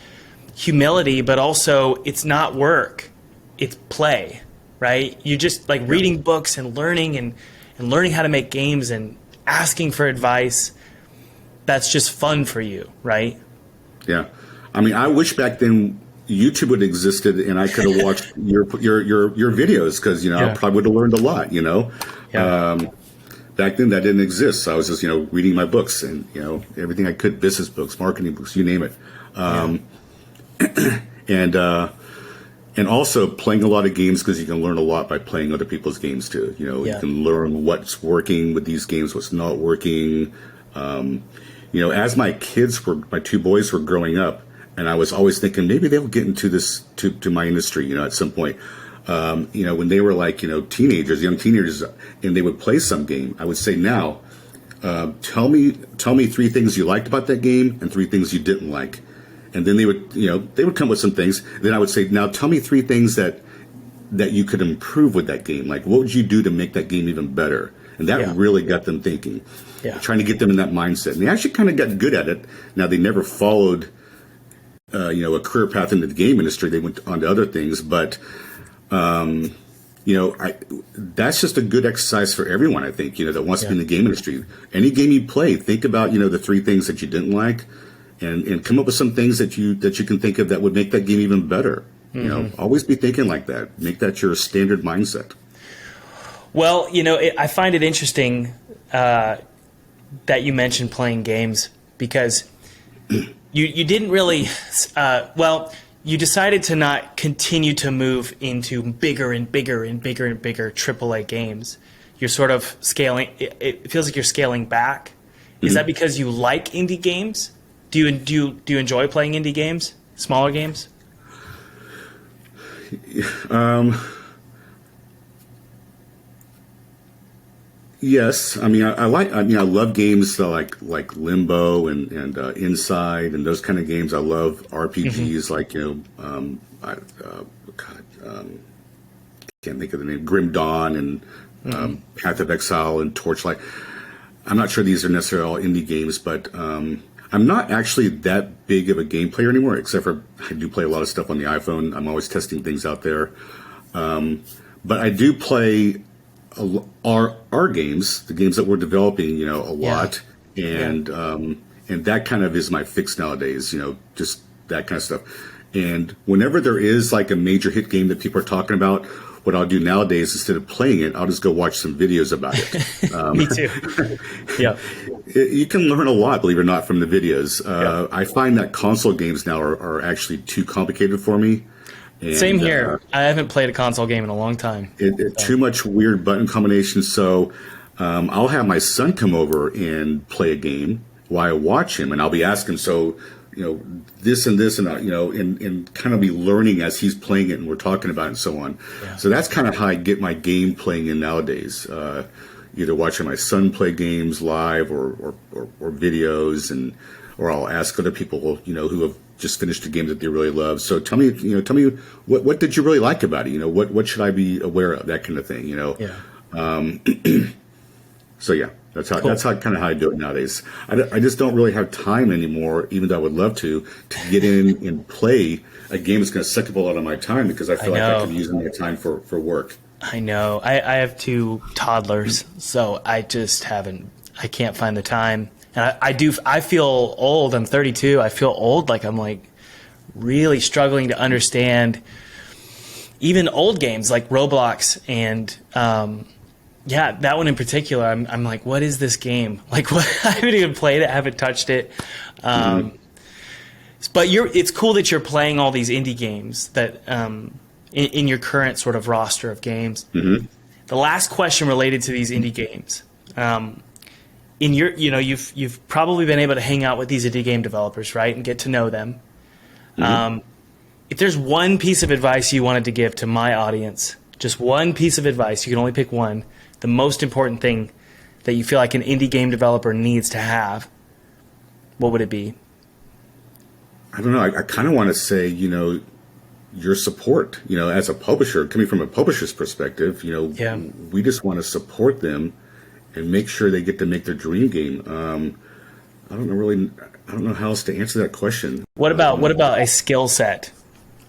humility, but also it's not work, it's play, right? You just like reading books and learning how to make games and asking for advice. That's just fun for you, right? Yeah. I mean, I wish back then YouTube would have existed and I could have watched your videos, because I probably would have learned a lot. Back then that didn't exist. So I was just reading my books and everything I could, business books, marketing books, you name it, and also playing a lot of games, because you can learn a lot by playing other people's games too. You can learn what's working with these games, what's not working. As my two boys were growing up, and I was always thinking maybe they'll get into this to my industry, at some point. When they were like, young teenagers, and they would play some game, I would say, now, tell me 3 things you liked about that game and 3 things you didn't like. And then they would come with some things. Then I would say, now tell me 3 things that you could improve with that game. Like, what would you do to make that game even better? And that really got them thinking, trying to get them in that mindset. And they actually kind of got good at it. Now, they never followed a career path into the game industry. They went on to other things, but that's just a good exercise for everyone, I think, that wants to be in the game industry. Any game you play, think about, the 3 things that you didn't like, and come up with some things that you can think of that would make that game even better. You know, always be thinking like that. Make that your standard mindset. Well, you know, I find it interesting that you mentioned playing games because you didn't really, you decided to not continue to move into bigger and bigger and bigger and bigger AAA games. You're sort of scaling. It feels like you're scaling back. Is that because you like indie games? Do you enjoy playing indie games, smaller games? Yes, I mean I love games like Limbo and Inside and those kind of games. I love RPGs like can't think of the name, Grim Dawn and Path of Exile and Torchlight. I'm not sure these are necessarily all indie games, but I'm not actually that big of a game player anymore, except for I do play a lot of stuff on the iPhone. I'm always testing things out there. But I do play our games, the games that we're developing, a lot. And that kind of is my fix nowadays, just that kind of stuff. And whenever there is like a major hit game that people are talking about, what I'll do nowadays, instead of playing it, I'll just go watch some videos about it. Me too. Yeah. You can learn a lot, believe it or not, from the videos. I find that console games now are actually too complicated for me. And, same here. I haven't played a console game in a long time. Too much weird button combinations. So I'll have my son come over and play a game while I watch him, and I'll be asking, this and this and that, and kind of be learning as he's playing it and we're talking about it and so on. Yeah. So that's kind of how I get my game playing in nowadays. Either watching my son play games live or videos, or I'll ask other people, who have just finished a game that they really love. So tell me what did you really like about it? What should I be aware of? That kind of thing, Yeah. So yeah. That's kind of how I do it nowadays. I just don't really have time anymore, even though I would love to get in and play a game that's going to suck up a lot of my time because I feel like I could be using my time for work. I know. I have 2 toddlers, so I can't find the time. And I feel old. I'm 32. I feel old, like I'm like really struggling to understand even old games like Roblox and yeah, that one in particular, I'm like, what is this game? Like, what? I haven't even played it. I haven't touched it. But it's cool that you're playing all these indie games that in your current sort of roster of games. Mm-hmm. The last question related to these indie games, in your, you've probably been able to hang out with these indie game developers, right, and get to know them. Mm-hmm. If there's one piece of advice you wanted to give to my audience, just one piece of advice, you can only pick one. The most important thing that you feel like an indie game developer needs to have, what would it be? I don't know. I kind of want to say, your support, as a publisher, coming from a publisher's perspective, we just want to support them and make sure they get to make their dream game. I don't know how else to answer that question. What about a skill set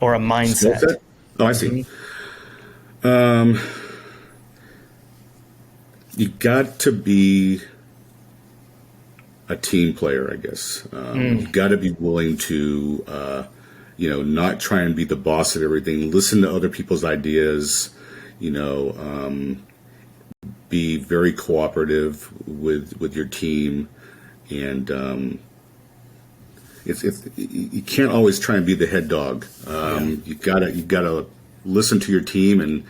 or a mindset? Skill set? Oh, I see. You got to be a team player, I guess. You got to be willing to, not try and be the boss of everything. Listen to other people's ideas. Be very cooperative with your team, and you can't always try and be the head dog. You gotta listen to your team and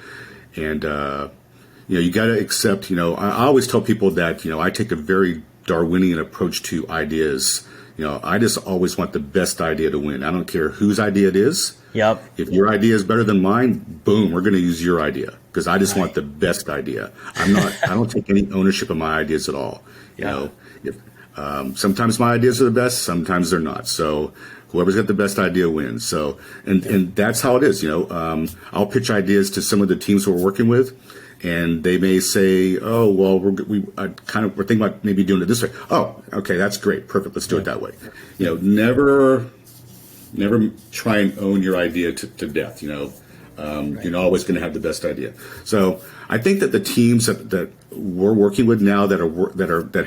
you got to accept, I always tell people that, I take a very Darwinian approach to ideas. I just always want the best idea to win. I don't care whose idea it is. Yep. If your idea is better than mine, boom, we're going to use your idea because I just want the best idea. I don't take any ownership of my ideas at all. Sometimes my ideas are the best, sometimes they're not. So whoever's got the best idea wins. So, and that's how it is. I'll pitch ideas to some of the teams we're working with. And they may say, "Oh, well, we're thinking about maybe doing it this way." Oh, okay, that's great, perfect. Let's do it that way. Never try and own your idea to death. You're always going to have the best idea. So I think that the teams that we're working with now that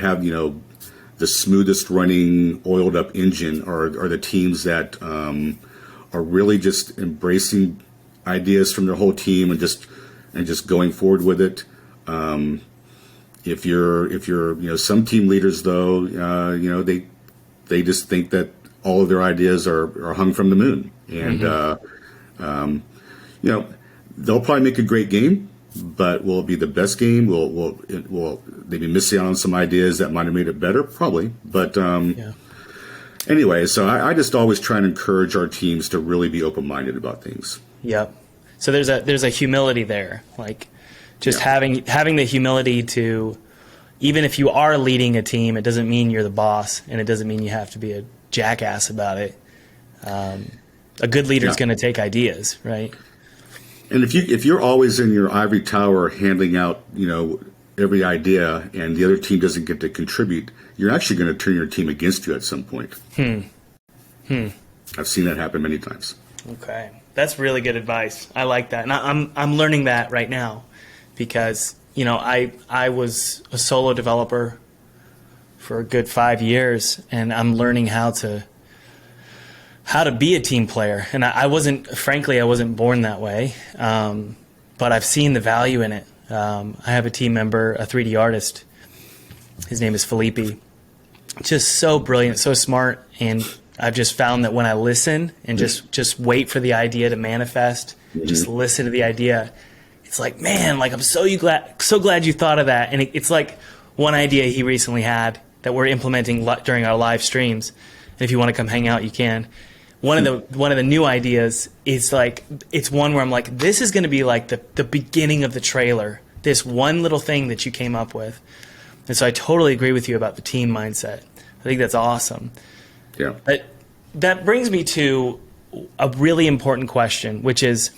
have the smoothest running, oiled up engine are the teams that are really just embracing ideas from their whole team and just going forward with it. If you're some team leaders though, they just think that all of their ideas are hung from the moon, and they'll probably make a great game, but will it be the best game? Will they be missing out on some ideas that might have made it better? Probably, but anyway. So I just always try and encourage our teams to really be open-minded about things. Yep. So there's a humility there, like just having the humility to, even if you are leading a team, it doesn't mean you're the boss, and it doesn't mean you have to be a jackass about it. A good leader is going to take ideas, right? And if you're always in your ivory tower handing out, every idea, and the other team doesn't get to contribute, you're actually going to turn your team against you at some point. I've seen that happen many times. Okay, that's really good advice. I like that, and I'm learning that right now, because I was a solo developer for a good 5 years, and I'm learning how to be a team player. And I wasn't born that way, but I've seen the value in it. I have a team member, a 3D artist. His name is Felipe. Just so brilliant, so smart, and I've just found that when I listen and just wait for the idea to manifest, just listen to the idea, it's like, man, like I'm so glad you thought of that. And it's like one idea he recently had that we're implementing during our live streams. And if you want to come hang out, you can. One of the new ideas is like, it's one where I'm like, this is going to be like the beginning of the trailer. This one little thing that you came up with. And so I totally agree with you about the team mindset. I think that's awesome. Yeah. But that brings me to a really important question, which is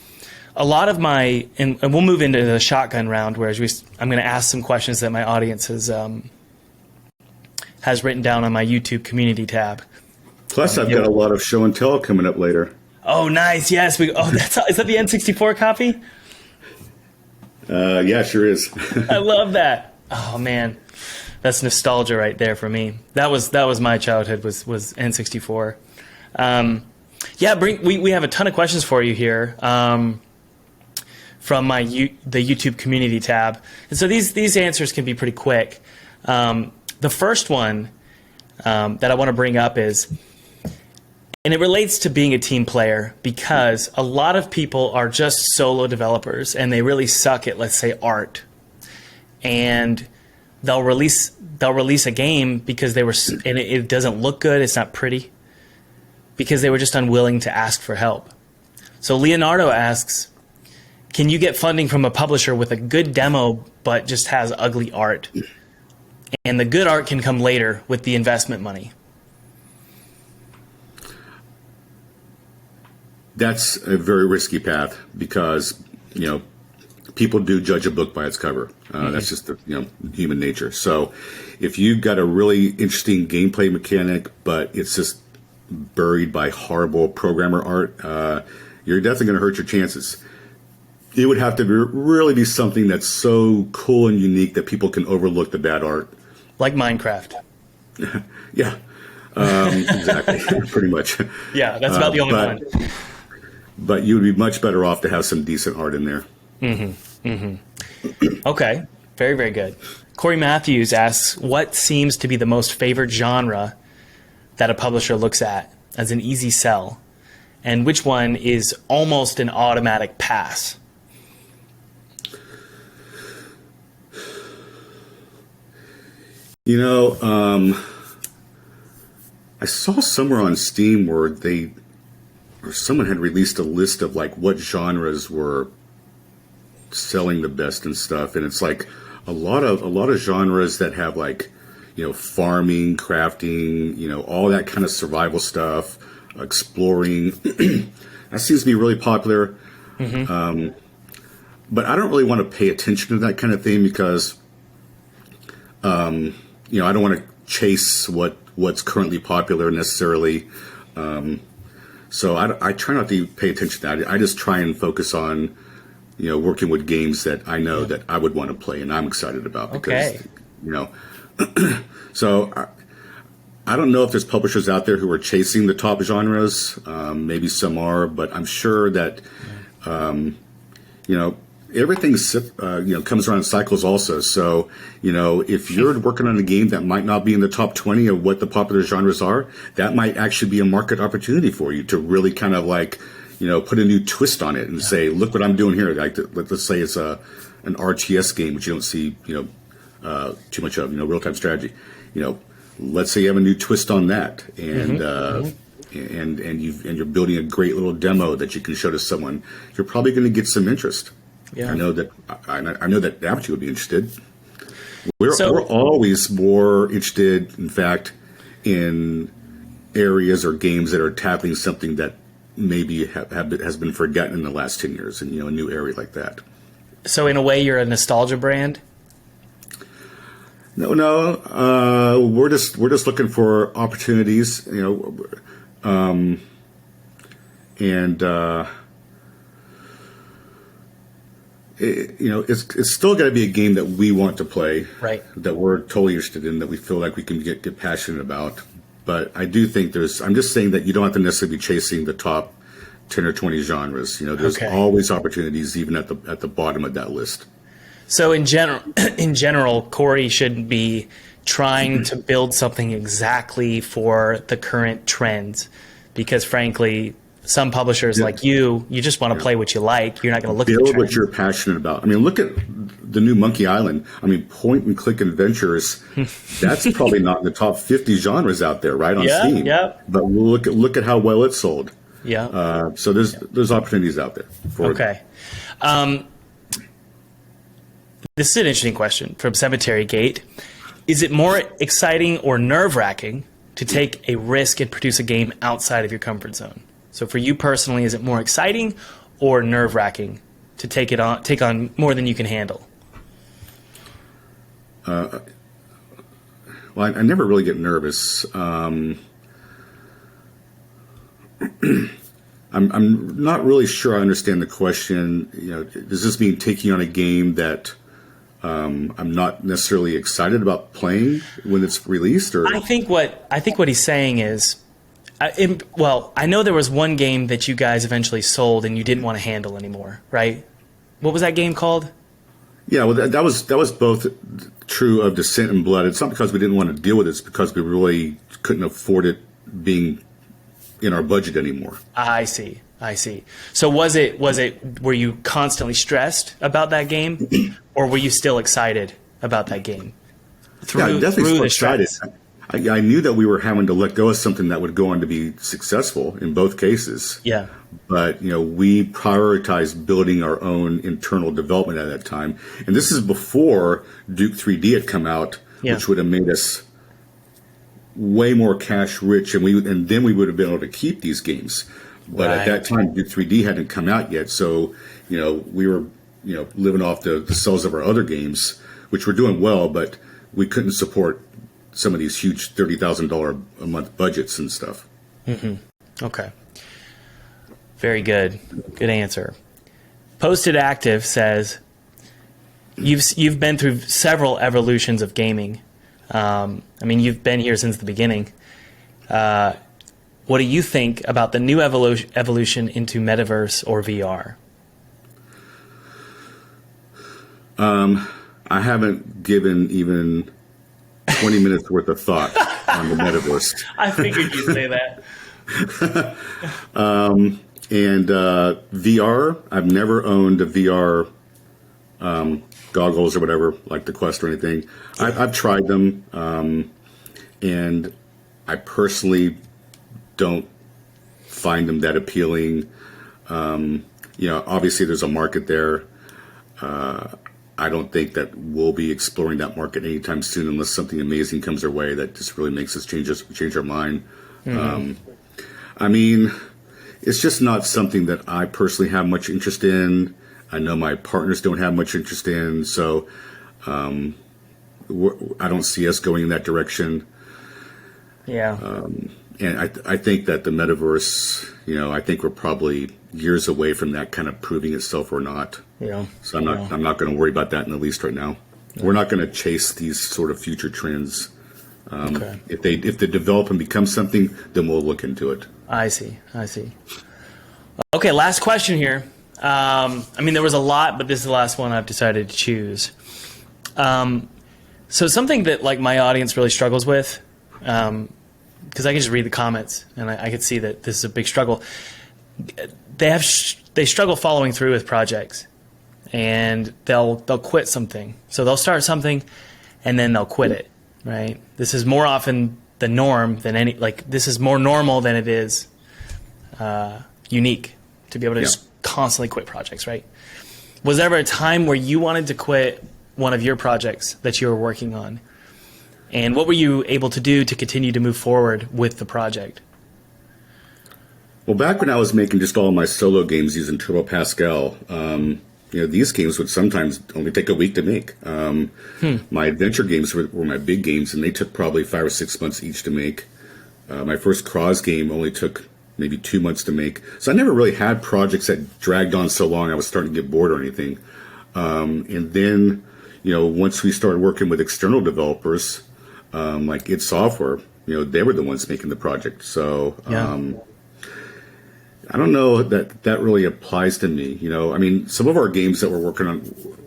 a lot of my, and we'll move into the shotgun round, where I'm going to ask some questions that my audience has written down on my YouTube community tab. Plus, I've got a lot of show and tell coming up later. Oh, nice. Yes. Is that the N64 copy? Yeah, sure is. I love that. Oh, man. That's nostalgia right there for me. That was my childhood, was N64. We have a ton of questions for you here from the YouTube community tab. And so these answers can be pretty quick. The first one that I want to bring up is, and it relates to being a team player, because a lot of people are just solo developers and they really suck at, let's say, art. And they'll release a game because and it doesn't look good, it's not pretty, because they were just unwilling to ask for help. So Leonardo asks, can you get funding from a publisher with a good demo but just has ugly art? And the good art can come later with the investment money. That's a very risky path, because people do judge a book by its cover. That's just human nature. So if you've got a really interesting gameplay mechanic, but it's just buried by horrible programmer art, you're definitely going to hurt your chances. It would have to really be something that's so cool and unique that people can overlook the bad art. Like Minecraft. Yeah, exactly. Pretty much. Yeah, that's about the only one. But you would be much better off to have some decent art in there. Okay, very, very good. Corey Matthews asks, what seems to be the most favored genre that a publisher looks at as an easy sell, and which one is almost an automatic pass? I saw somewhere on Steam where someone had released a list of like what genres were selling the best and stuff, and it's like a lot of genres that have like farming, crafting, all that kind of survival stuff, exploring. That seems to be really popular. But I don't really want to pay attention to that kind of thing, because I don't want to chase what's currently popular necessarily. So I try not to pay attention to that. I just try and focus on working with games that I know that I would want to play and I'm excited about, because so I don't know if there's publishers out there who are chasing the top genres. Maybe some are, but I'm sure that, everything's, comes around in cycles also. So, if you're working on a game that might not be in the top 20 of what the popular genres are, that might actually be a market opportunity for you to really kind of put a new twist on it and say, look what I'm doing here. Like, let's say it's an RTS game, which you don't see, too much of, real-time strategy. Let's say you have a new twist on that, and you're building a great little demo that you can show to someone. You're probably going to get some interest. Yeah. I know that Apogee would be interested. We're always more interested, in fact, in areas or games that are tackling something that maybe has been forgotten in the last 10 years, and a new area like that. So in a way, you're a nostalgia brand. No. We're just looking for opportunities, it's still got to be a game that we want to play, right? That we're totally interested in, that we feel like we can get passionate about. But I do think I'm just saying that you don't have to necessarily be chasing the top 10 or 20 genres. There's always opportunities even at the bottom of that list. So in general, Corey should be trying to build something exactly for the current trends, because frankly, some publishers like you just want to play what you like. You're not going to look at the trends. Build what you're passionate about. I mean, look at the new Monkey Island. I mean, point and click adventures. That's probably not in the top 50 genres out there, right, on Steam. Yeah. But look at how well it sold. Yeah. So there's opportunities out there. This is an interesting question from Cemetery Gate. Is it more exciting or nerve-wracking to take a risk and produce a game outside of your comfort zone? So for you personally, is it more exciting or nerve-wracking to take on more than you can handle? Well, I never really get nervous. I'm not really sure I understand the question. Does this mean taking on a game that I'm not necessarily excited about playing when it's released? Or I think what he's saying is, I know there was one game that you guys eventually sold and you didn't want to handle anymore, right? What was that game called? Yeah, well, that was both true of Descent and Blood. It's not because we didn't want to deal with it; it's because we really couldn't afford it being in our budget anymore. I see. So were you constantly stressed about that game, or were you still excited about that game? I definitely still excited. I knew that we were having to let go of something that would go on to be successful in both cases. Yeah. But, we prioritized building our own internal development at that time. And this is before Duke 3D had come out, which would have made us way more cash rich, and then we would have been able to keep these games. But at that time, Duke 3D hadn't come out yet. So, we were, living off the sales of our other games, which were doing well, but we couldn't support some of these huge $30,000 a month budgets and stuff. Mm-hmm. Okay. Very good. Good answer. Posted Active says, you've been through several evolutions of gaming. You've been here since the beginning. What do you think about the new evolution into metaverse or VR? I haven't given even 20 minutes worth of thought on the metaverse. I figured you'd say that. And VR, I've never owned a VR goggles or whatever, like the Quest or anything. I've tried them, and I personally don't find them that appealing. Obviously there's a market there. I don't think that we'll be exploring that market anytime soon unless something amazing comes our way that just really makes us change our mind. Mm-hmm. It's just not something that I personally have much interest in. I know my partners don't have much interest in, so I don't see us going in that direction. Yeah. And I think that the metaverse, I think we're probably years away from that kind of proving itself or not. Yeah. So I'm not going to worry about that in the least right now. Yeah. We're not going to chase these sort of future trends Okay. If they develop and become something, then we'll look into it. I see. Okay, last question here. There was a lot, but this is the last one I've decided to choose. So something that like my audience really struggles with, because I can just read the comments and I could see that this is a big struggle. They struggle following through with projects, and they'll quit something. So they'll start something, and then they'll quit it. Right? This is more often the norm than this is more normal than it is unique to be able to just constantly quit projects, right? Was there ever a time where you wanted to quit one of your projects that you were working on? And what were you able to do to continue to move forward with the project? Well, back when I was making just all my solo games using Turbo Pascal, these games would sometimes only take a week to make. My adventure games were my big games, and they took probably 5 or 6 months each to make. My first Cross game only took maybe 2 months to make. So I never really had projects that dragged on so long I was starting to get bored or anything. And then, once we started working with external developers, like id Software, they were the ones making the project. So I don't know that really applies to me. Some of our games that we're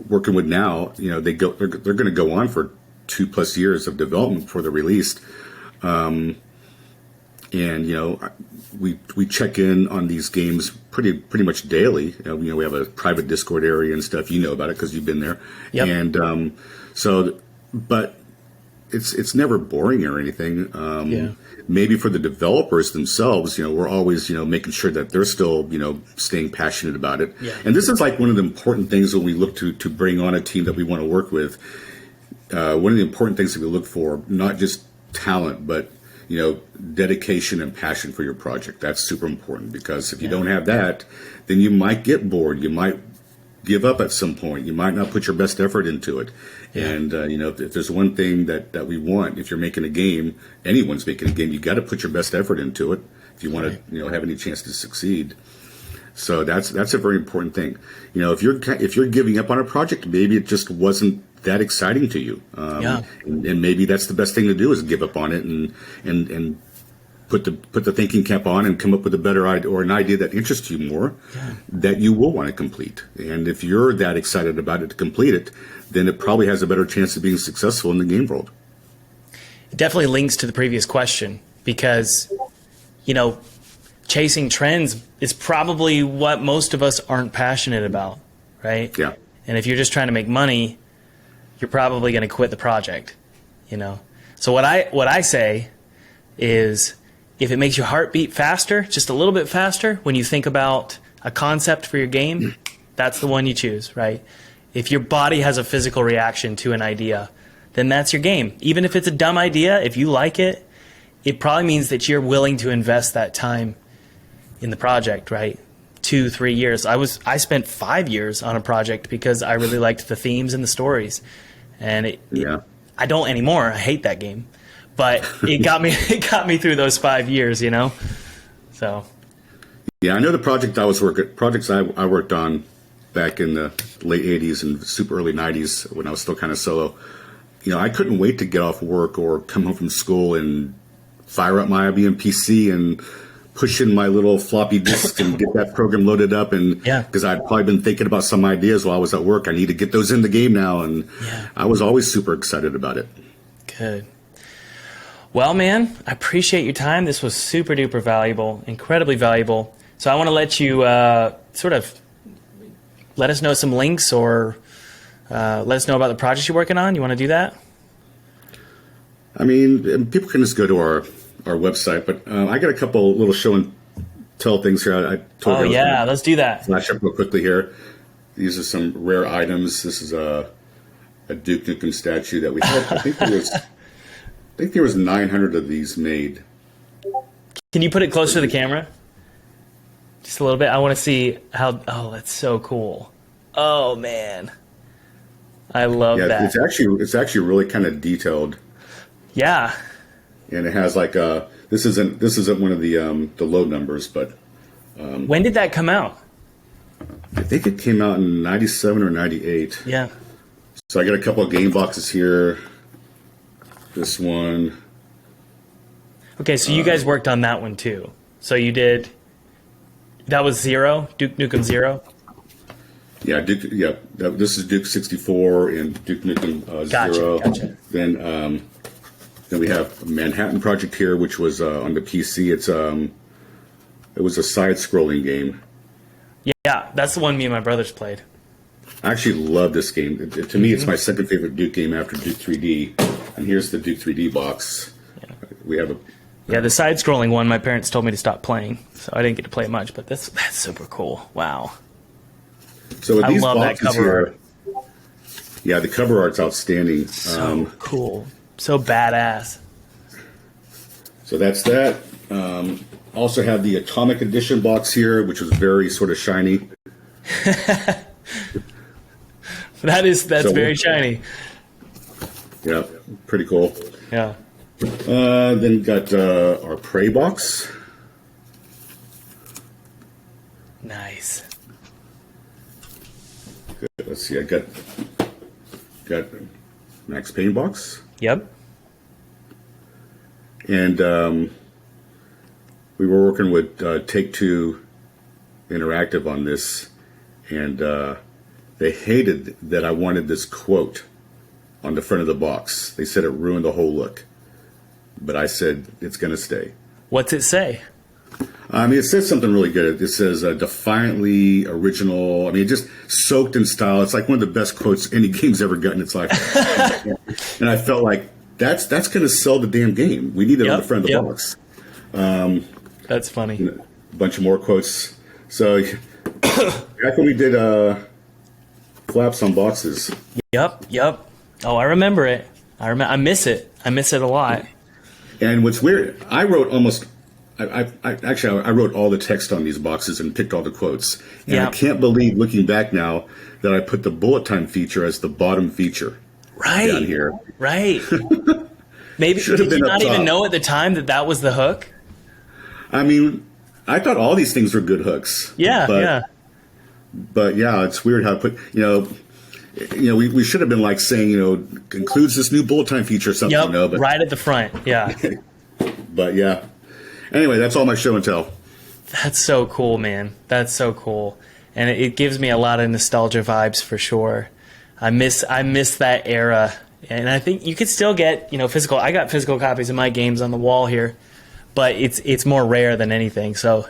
working with now, they're going to go on for 2+ years of development before they're released. And we check in on these games pretty much daily. We have a private Discord area and stuff. You know about it because you've been there. Yep. And but it's never boring or anything. Maybe for the developers themselves, we're always making sure that they're still staying passionate about it. Yeah. And this is like one of the important things when we look to bring on a team that we want to work with. One of the important things that we look for, not just talent, but dedication and passion for your project. That's super important, because if you don't have that, then you might get bored. You might give up at some point. You might not put your best effort into it. Yeah. And, if there's one thing that we want, if you're making a game, anyone's making a game, you got to put your best effort into it if you want to, have any chance to succeed. So that's a very important thing. If you're giving up on a project, maybe it just wasn't that exciting to you. And maybe that's the best thing to do, is give up on it and put the thinking cap on and come up with a better idea, or an idea that interests you more, that you will want to complete. And if you're that excited about it to complete it, then it probably has a better chance of being successful in the game world. It definitely links to the previous question, because, chasing trends is probably what most of us aren't passionate about, right? Yeah. And if you're just trying to make money, you're probably going to quit the project, So what I say is, if it makes your heart beat faster, just a little bit faster, when you think about a concept for your game, that's the one you choose, right? If your body has a physical reaction to an idea, then that's your game. Even if it's a dumb idea, if you like it, it probably means that you're willing to invest that time in the project, right? 2-3 years. I spent 5 years on a project because I really liked the themes and the stories. And I don't anymore. I hate that game. But it got me through those 5 years, So yeah, I know the projects I worked on back in the late 80s and super early 90s, when I was still kind of solo. I couldn't wait to get off work or come home from school and fire up my IBM PC and push in my little floppy disk and get that program loaded up. And because I'd probably been thinking about some ideas while I was at work, I need to get those in the game now. And I was always super excited about it. Good. Well, man, I appreciate your time. This was super duper valuable, incredibly valuable. So I want to let you sort of let us know some links, or let us know about the projects you're working on. You want to do that? People can just go to our website, but I got a couple little show and tell things here. Let's do that. Flash up real quickly here. These are some rare items. This is a Duke Nukem statue that we had. I think there was 900 of these made. Can you put it closer to the camera? Just a little bit. I want to see how. Oh, that's so cool. Oh man, I love that. It's actually really kind of detailed. Yeah. And it has like this isn't one of the low numbers, but when did that come out? I think it came out in 97 or 98. Yeah. So I got a couple of game boxes here. This one. Okay, so you guys worked on that one too. So you did. That was Zero, Duke Nukem Zero. Yeah, Duke. Yeah, this is Duke 64 and Duke Nukem Zero. Gotcha. Then we have Manhattan Project here, which was on the PC. It was a side-scrolling game. Yeah, that's the one me and my brothers played. I actually love this game. To me, it's my second favorite Duke game after Duke 3D. And here's the Duke 3D box. Yeah. We have the side-scrolling one, my parents told me to stop playing, so I didn't get to play much. But that's super cool. Wow. So with I these love that boxes cover here, art. Yeah, the cover art's outstanding. So cool. So badass. So that's that. Also have the Atomic Edition box here, which was very sort of shiny. That's very shiny. Yeah, pretty cool. Yeah. Then got our Prey box. Nice. Good. Let's see. I got Max Payne box. Yep. And we were working with Take-Two Interactive on this, and they hated that I wanted this quote on the front of the box. They said it ruined the whole look. But I said it's going to stay. What's it say? I mean, it says something really good. It says defiantly original. I mean, just soaked in style. It's like one of the best quotes any game's ever gotten. It's like, and I felt like that's going to sell the damn game. We need it on the front of the box. That's funny. You know, a bunch of more quotes. So back when we did flaps on boxes. Yep. Oh, I remember it. I miss it. I miss it a lot. And what's weird, I wrote almost. I wrote all the text on these boxes and picked all the quotes. And I can't believe, looking back now, that I put the bullet time feature as the bottom feature down here. Right. Maybe did you not even know at the time that was the hook? I mean, I thought all these things were good hooks. Yeah, But yeah, it's weird how I put, we should have been like saying, includes this new bullet time feature or something. Yep, but, right at the front. Yeah. But yeah. Anyway, that's all my show and tell. That's so cool, man. That's so cool. And it gives me a lot of nostalgia vibes for sure. I miss that era. And I think you could still get, physical. I got physical copies of my games on the wall here, but it's more rare than anything. So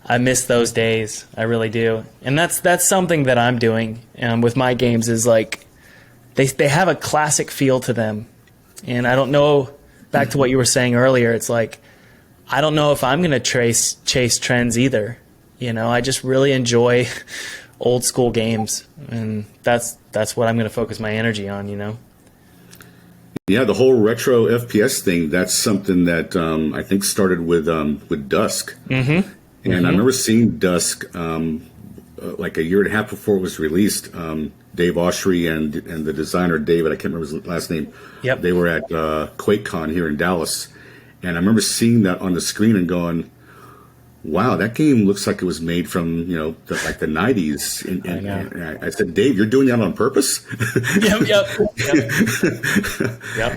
I miss those days. I really do. And that's something that I'm doing with my games is like they have a classic feel to them. And I don't know, back to what you were saying earlier, it's like I don't know if I'm going to chase trends either. I just really enjoy old school games, and that's what I'm going to focus my energy on. Yeah, the whole retro FPS thing, that's something that I think started with Dusk. Mm-hmm. And I remember seeing Dusk like a year and a half before it was released. Dave Oshry and the designer, David, I can't remember his last name. Yep. They were at QuakeCon here in Dallas. And I remember seeing that on the screen and going, wow, that game looks like it was made from, the 90s. And I said, Dave, you're doing that on purpose? Yep.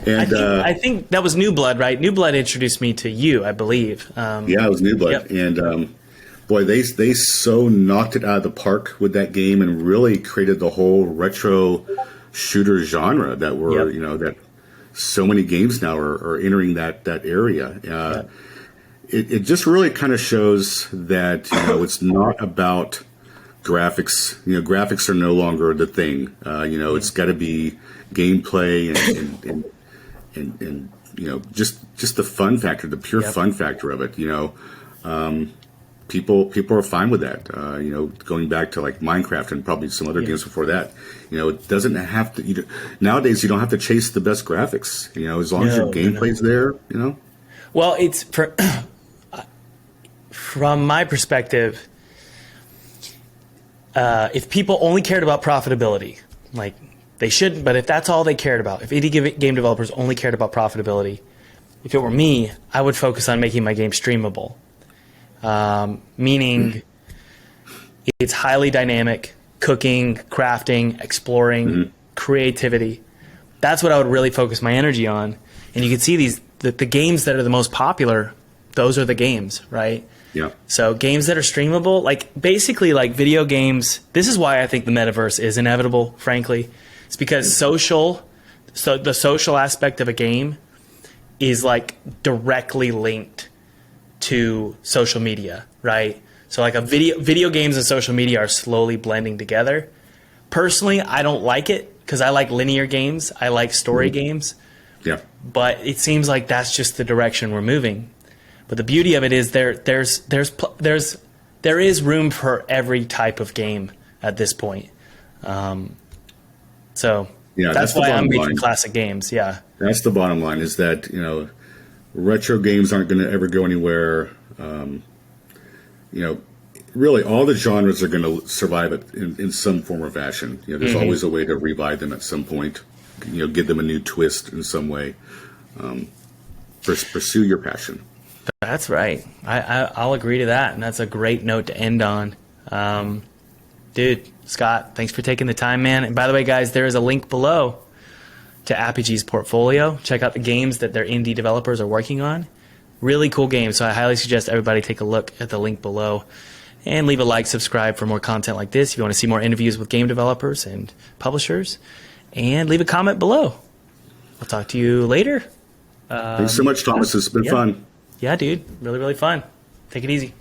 And I think that was New Blood, right? New Blood introduced me to you, I believe. Yeah, it was New Blood. Yep. And boy, they so knocked it out of the park with that game and really created the whole retro shooter genre that were, that so many games now are entering that area. It just really kind of shows that it's not about graphics. Graphics are no longer the thing. It's got to be gameplay and just the fun factor, the pure fun factor of it. People are fine with that. Going back to like Minecraft and probably some other games before that. It doesn't have to. Nowadays, you don't have to chase the best graphics. As long as your gameplay's there. Well, it's from my perspective. If people only cared about profitability, like they shouldn't, but if that's all they cared about, if indie game developers only cared about profitability, if it were me, I would focus on making my game streamable. Meaning it's highly dynamic, cooking, crafting, exploring, creativity. That's what I would really focus my energy on. And you can see the games that are the most popular, those are the games, right? Yeah. So games that are streamable, like basically like video games. This is why I think the metaverse is inevitable, frankly. It's because so the social aspect of a game is like directly linked to social media, right? So like video games and social media are slowly blending together. Personally, I don't like it because I like linear games. I like story games. Yeah. But it seems like that's just the direction we're moving. But the beauty of it is there is room for every type of game at this point. So yeah, that's why I'm making line. classic games. Yeah, that's the bottom line. Is that retro games aren't going to ever go anywhere. Really, all the genres are going to survive it in some form or fashion. There's always a way to revive them at some point. Give them a new twist in some way. Pursue your passion. That's right. I'll agree to that, and that's a great note to end on. Dude, Scott, thanks for taking the time, man. And by the way, guys, there is a link below to Apogee's portfolio. Check out the games that their indie developers are working on. Really cool games, so I highly suggest everybody take a look at the link below. And leave a like, subscribe for more content like this if you want to see more interviews with game developers and publishers. And leave a comment below. I'll talk to you later. Thanks so much, Thomas. It's been fun. Yeah, dude. Really, really fun. Take it easy.